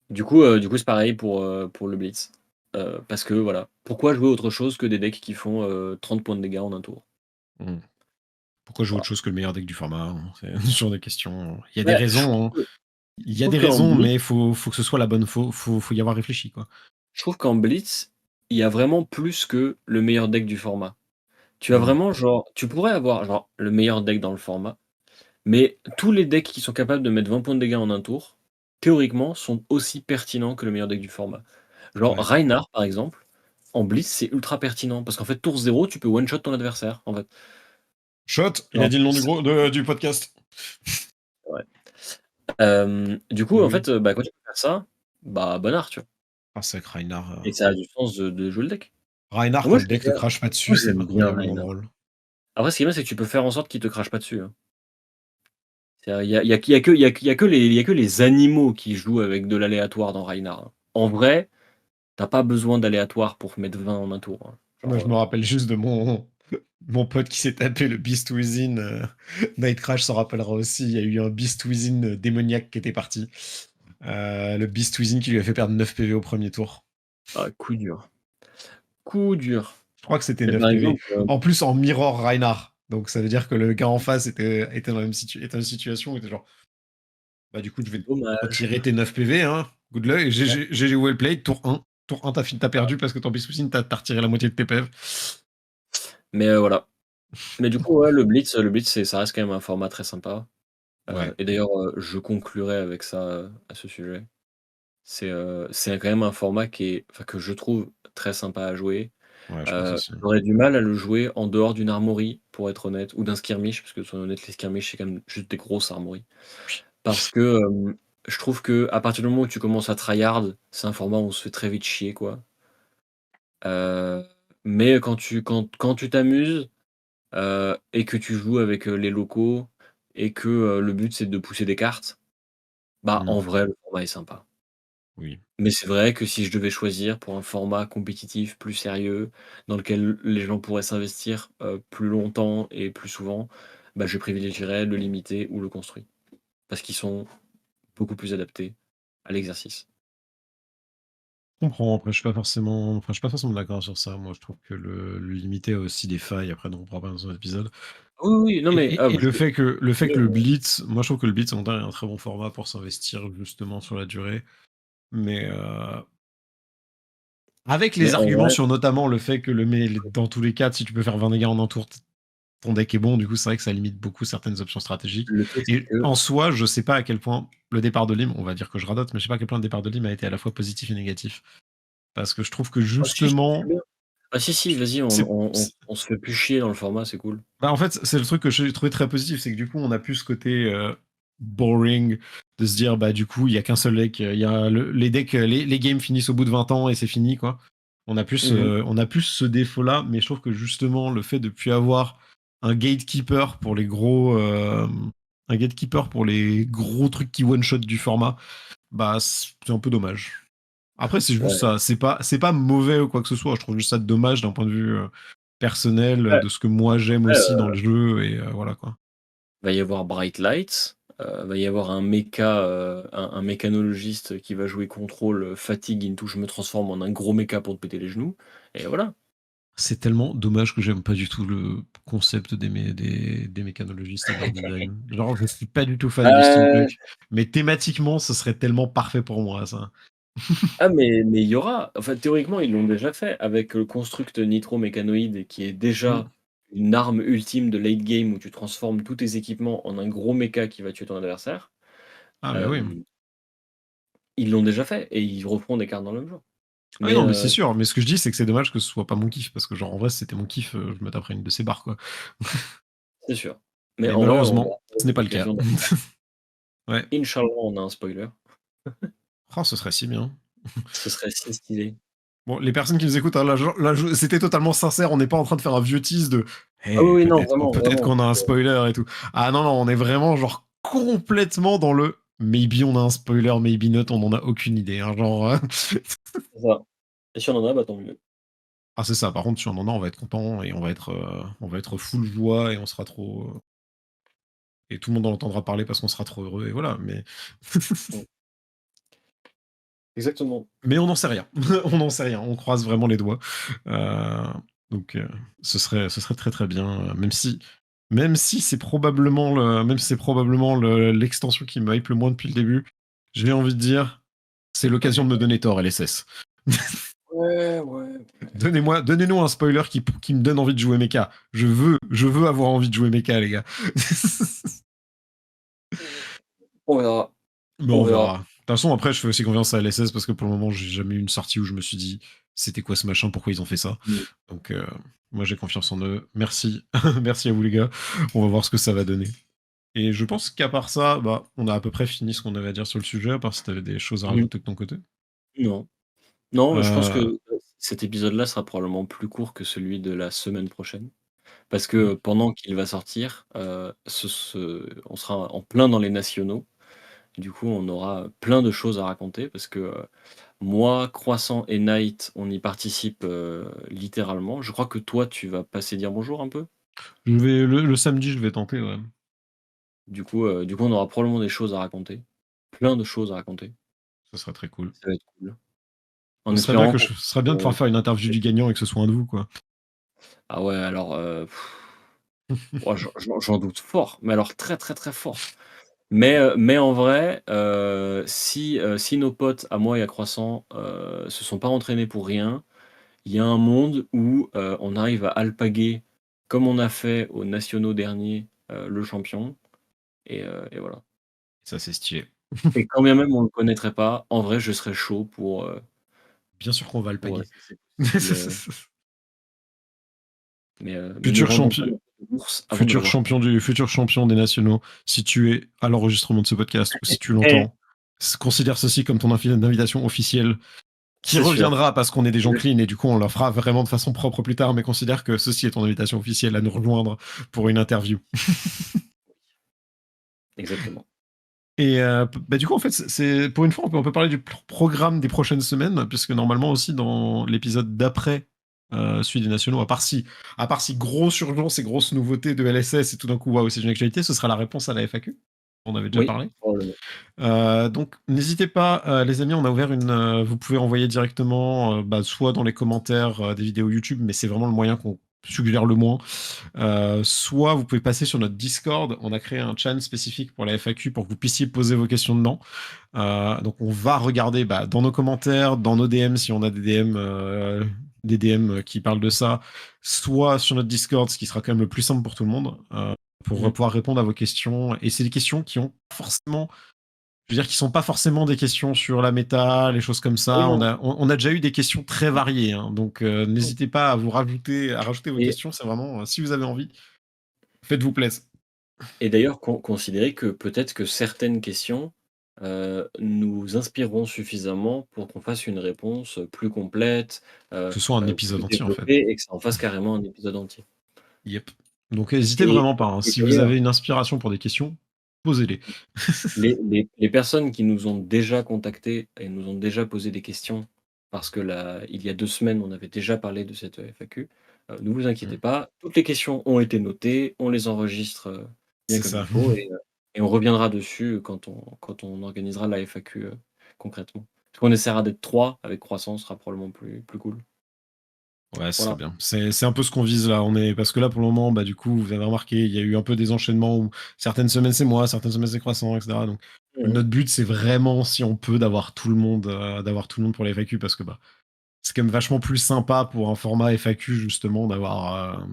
Du coup, c'est pareil pour le Blitz. Parce que voilà, pourquoi jouer autre chose que des decks qui font, 30 points de dégâts en un tour? hmm. Pourquoi jouer autre Voilà. chose que le meilleur deck du format, hein? C'est ce genre de questions. Il y a des Ouais, je raisons, trouve hein. que Il je y a trouve des qu'en raisons, Blitz mais faut que ce soit la bonne. Faut y avoir réfléchi, quoi. je trouve qu'en Blitz, il y a vraiment plus que le meilleur deck du format. Tu as Hmm. vraiment genre tu pourrais avoir genre le meilleur deck dans le format. Mais tous les decks qui sont capables de mettre 20 points de dégâts en un tour, théoriquement, sont aussi pertinents que le meilleur deck du format. Genre Ouais. Reinhardt, par exemple, en Blitz, c'est ultra pertinent parce qu'en fait, tour 0, tu peux one shot ton adversaire, en fait. Shot, il a Genre dit le nom du podcast. ouais. Du coup, Mais en oui. fait, bah, quand tu peux faire ça, bah, bon art, tu vois? Ah, c'est vrai que Reinhardt, Et ça a du sens de jouer le deck. Reinhardt, Moi, quand le deck te crache pas dessus, c'est j'aime bien incroyablement Reinhardt. drôle. Après, ce qui est bien, c'est que tu peux faire en sorte qu'il te crache pas dessus, hein. Il y a que les animaux qui jouent avec de l'aléatoire dans Reinhardt, hein. En vrai, tu as pas besoin d'aléatoire pour mettre 20 en un tour, hein. Moi, Genre, je me rappelle juste de mon pote qui s'est tapé le Beast Within. Night Crash s'en rappellera aussi. Il y a eu un Beast Within démoniaque qui était parti. Le Beast Within qui lui a fait perdre 9 PV au premier tour. coup dur. Coup dur. Je crois que c'était Mais 9 par PV. exemple, En plus, en mirror Reinhardt. Donc, ça veut dire que le gars en face était dans la même situation. Il était genre, bah, du coup, je vais dommage. retirer tes 9 PV. Hein. Good luck. GG well played. Tour 1. Tour 1, t'as perdu parce que ton Beast Within, t'as retiré la moitié de tes PV. Mais voilà. Mais du coup, ouais, le Blitz, ça reste quand même un format très sympa. Ouais, Et d'ailleurs, je conclurai avec ça, à ce sujet. C'est quand même un format que je trouve très sympa à jouer. ouais, je pense aussi. J'aurais du mal à le jouer en dehors d'une armory, pour être honnête, ou d'un skirmish, parce que soyons honnêtes, les skirmish, c'est quand même juste des grosses armories. Parce que, je trouve qu'à partir du moment où tu commences à tryhard, c'est un format où on se fait très vite chier, quoi. Heu, mais quand tu t'amuses, et que tu joues avec, les locaux et que, le but c'est de pousser des cartes, bah, Mm. en vrai, le format est sympa. Oui. Mais c'est vrai que si je devais choisir pour un format compétitif plus sérieux, dans lequel les gens pourraient s'investir, plus longtemps et plus souvent, bah, je privilégierais le limité ou le construit. Parce qu'ils sont beaucoup plus adaptés à l'exercice. Je comprends, après je suis pas forcément d'accord sur ça. Moi, je trouve que le limité a aussi des failles, après dont on pourra parler dans un épisode. Oui, oui, non mais Et le fait que le je Blitz, moi je trouve que le Blitz en même temps est un très bon format pour s'investir justement sur la durée. Mais avec les mais en arguments vrai, sur notamment le fait que dans tous les cas, si tu peux faire 20 dégâts en un tour, ton deck est bon, du coup c'est vrai que ça limite beaucoup certaines options stratégiques. le truc c'est Et que en soi, je sais pas à quel point le départ de Lim, on va dire que je radote, mais je sais pas à quel point le départ de Lim a été à la fois positif et négatif. Parce que je trouve que ah si, je trouve que c'est justement, bien. Ah si, si, vas-y, on c'est on on on se fait plus chier dans le format, c'est cool. bah, en fait, c'est le truc que j'ai trouvé très positif, c'est que du coup, on a plus ce côté boring de se dire, bah, du coup, il y a qu'un seul deck. Il y a les decks, les games finissent au bout de 20 ans et c'est fini, quoi. Mmh. On a plus ce défaut-là, mais je trouve que justement, le fait de plus avoir un gatekeeper pour les gros, un gatekeeper pour les gros trucs qui one-shot du format, bah, c'est un peu dommage. Après, c'est juste Ouais. ça. C'est pas mauvais ou quoi que ce soit. Je trouve juste ça dommage d'un point de vue personnel, Ouais, de ce que moi j'aime après, aussi dans le jeu, et voilà quoi. va y avoir Bright Lights, va y avoir un méca, un mécanologiste qui va jouer contrôle, fatigue into je me transforme en un gros méca pour te péter les genoux et voilà. C'est tellement dommage que j'aime pas du tout le concept des mécanologistes et de leur design. Genre, je suis pas du tout fan du Heu, steampunk, mais thématiquement, ce serait tellement parfait pour moi, ça. mais il y aura enfin théoriquement ils l'ont déjà fait avec le construct Nitro Mécanoïde qui est Mm. déjà une arme ultime de late game où tu transformes tous tes équipements en un gros méca qui va tuer ton adversaire. Ah, mais oui. Hem, Ils l'ont déjà fait et ils referont des cartes dans le même genre. Ah oui, Mais non, mais c'est sûr. Mais ce que je dis, c'est que c'est dommage que ce soit pas mon kiff, parce que, genre, en vrai, si c'était mon kiff, je me taperais une de ces barres, quoi. c'est sûr. Mais Mais en vrai on malheureusement, aura ce n'est pas le cas. l'occasion de Ouais. inch'Allah on a un spoiler. Oh, ce serait si bien. Ce serait si stylé. Bon, les personnes qui nous écoutent, hein, c'était totalement sincère. On n'est pas en train de faire un vieux tease de Ah oui, hey, oui, non, vraiment, peut-être vraiment. qu'on a un spoiler et tout. Ah non, non, on est vraiment genre complètement dans le maybe on a un spoiler, maybe not, on n'en a aucune idée. Hein, genre, C'est ça. Et si on en a, bah, tant mieux. ah, c'est ça. Par contre, si on en a, on va être content et on va être full joie et on sera trop. Et tout le monde en entendra parler parce qu'on sera trop heureux et voilà. Mais, Mmh. Exactement. mais on n'en sait rien. On n'en sait rien. On croise vraiment les doigts. Euh, donc, ce serait très très bien. Même si c'est probablement l'extension qui me hype le moins depuis le début, j'ai envie de dire, c'est l'occasion de me donner tort, LSS. Ouais, ouais. Donnez-nous un spoiler qui me donne envie de jouer mecha. Je veux avoir envie de jouer mecha, les gars. On verra, Mais on on verra. verra. toute façon, après, je fais aussi confiance à LSS parce que pour le moment, j'ai jamais eu une sortie où je me suis dit c'était quoi ce machin, pourquoi ils ont fait ça. Mmh. Donc, moi, j'ai confiance en eux. Merci, merci à vous les gars. On va voir ce que ça va donner. Et je pense qu'à part ça, bah, on a à peu près fini ce qu'on avait à dire sur le sujet, à part si tu avais des choses à Mmh. rajouter de ton côté. Non. Non, mais je pense que, Euh, cet épisode-là sera probablement plus court que celui de la semaine prochaine. Parce hmm. que pendant qu'il va sortir, on sera en plein dans les nationaux. Du coup, on aura plein de choses à raconter parce que, moi, Croissant et Night, on y participe, littéralement. Je crois que toi, tu vas passer dire bonjour un peu? Le samedi, je vais tenter, ouais. Du coup, on aura probablement des choses à raconter. Plein de choses à raconter. Ça serait très cool. Ça va être cool. En Ce serait bien espérant que qu'on ce serait bien de pouvoir faire une interview du gagnant et que ce soit un de vous, quoi. ah ouais, alors, oh, j'en doute fort, mais alors très, très, très fort. Mais en vrai, si nos potes à moi et à Croissant, se sont pas entraînés pour rien, il y a un monde où, on arrive à alpaguer, comme on a fait aux nationaux derniers, le champion et voilà. Ça, c'est stylé. Et quand bien même on le connaîtrait pas, en vrai, je serais chaud Bien sûr qu'on va le pour, paguer. si c'est possible, mais ne Futur vendons pas champion, notre bourse avant de l'avoir payée. futur champion des nationaux, si tu es à l'enregistrement de ce podcast ou si tu Eh, l'entends, considère ceci comme ton invitation officielle qui c'est sûr. reviendra parce qu'on est des gens clean et du coup on leur fera vraiment de façon propre plus tard, mais considère que ceci est ton invitation officielle à nous rejoindre pour une interview. Exactement. Et bah, du coup, en fait, c'est pour une fois, on peut parler du programme des prochaines semaines, puisque normalement aussi dans l'épisode d'après celui des nationaux, à part si grosse urgence et grosse nouveauté de LSS et tout d'un coup, waouh, c'est une actualité, ce sera la réponse à la FAQ. On avait déjà Oui, parlé. probablement. Donc n'hésitez pas, les amis, on a ouvert vous pouvez envoyer directement, bah, soit dans les commentaires des vidéos YouTube, mais c'est vraiment le moyen qu'on suggère le moins. Soit vous pouvez passer sur notre Discord, on a créé un channel spécifique pour la FAQ pour que vous puissiez poser vos questions dedans. Donc on va regarder bah, dans nos commentaires, dans nos DM si on a des DM qui parlent de ça, soit sur notre Discord, ce qui sera quand même le plus simple pour tout le monde, pour Mmh. pouvoir répondre à vos questions. Et c'est des questions qui ont forcément je veux dire qu'ils sont pas forcément des questions sur la méta, les choses comme Ah oui, ça. non. On a déjà eu des questions très variées, hein. Donc n'hésitez pas à rajouter vos Et questions. C'est vraiment, si vous avez envie, faites-vous plaisir. et d'ailleurs considérez que peut-être que certaines questions, nous inspireront suffisamment pour qu'on fasse une réponse, plus complète, Que ce soit un épisode plus entier en fait. développée et que ça en fasse carrément un épisode entier. Yep. Donc n'hésitez Et vraiment pas, hein. et Si vous d'ailleurs, avez une inspiration pour des questions, posez-les. les personnes qui nous ont déjà contactés et nous ont déjà posé des questions, parce que là, il y a 2 semaines, on avait déjà parlé de cette, FAQ, ne vous inquiétez Mm. pas, toutes les questions ont été notées, on les enregistre, bien C'est comme il ça. faut et on reviendra dessus quand on organisera la FAQ, concrètement. Parce qu'on essaiera d'être 3 avec croissance, ce sera probablement plus cool. Ouais, ce serait Voilà. bien. C'est un peu ce qu'on vise là. Parce que là, pour le moment, bah, du coup, vous avez remarqué, il y a eu un peu des enchaînements où certaines semaines c'est moi, certaines semaines c'est croissant, etc. Donc, Mmh mh. notre but, c'est vraiment, si on peut, d'avoir tout le monde pour les FAQ parce que bah, c'est quand même vachement plus sympa pour un format FAQ, justement, d'avoir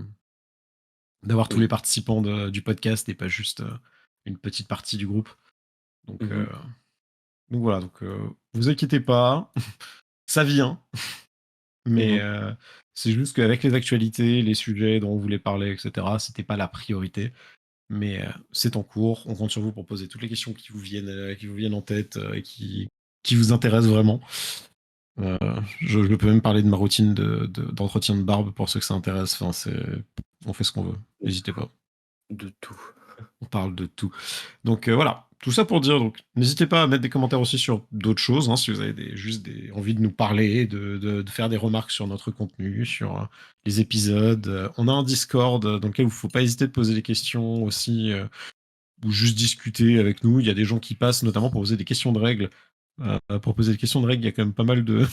tous les Oui. participants du podcast et pas juste une petite partie du groupe. Donc, Mmh euh, mh. donc voilà. Vous inquiétez pas, ça vient. Mmh Mais mh. c'est juste qu'avec les actualités, les sujets dont on voulait parler, et cetera, c'était pas la priorité. Mais c'est en cours. On compte sur vous pour poser toutes les questions qui vous viennent en tête et qui vous intéressent vraiment. Heu, je peux même parler de ma routine d'entretien de barbe pour ceux que ça intéresse. Enfin, on fait ce qu'on veut. De N'hésitez tout, pas. de tout. On parle de tout. Donc voilà, tout ça pour dire, donc n'hésitez pas à mettre des commentaires aussi sur d'autres choses, hein, si vous avez envie de nous parler, de faire des remarques sur notre contenu, sur les épisodes. On a un Discord dans lequel il ne faut pas hésiter de poser des questions aussi, ou juste discuter avec nous. Il y a des gens qui passent notamment pour poser des questions de règles. Pour poser des questions de règles, il y a quand même pas mal de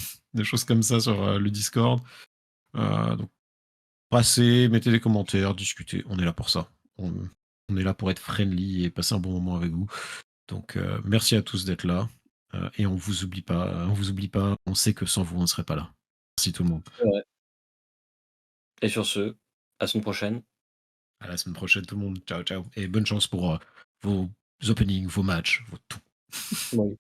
choses comme ça sur le Discord. Donc passez, mettez des commentaires, discutez, on est là pour ça. On est là pour être friendly et passer un bon moment avec vous. Donc merci à tous d'être là. Et vous oublie pas, on sait que sans vous, on ne serait pas là. Merci tout le monde. C'est vrai. Et sur ce, à la semaine prochaine. À la semaine prochaine tout le monde. Ciao, ciao. Et bonne chance pour vos openings, vos matchs, vos tout. Oui.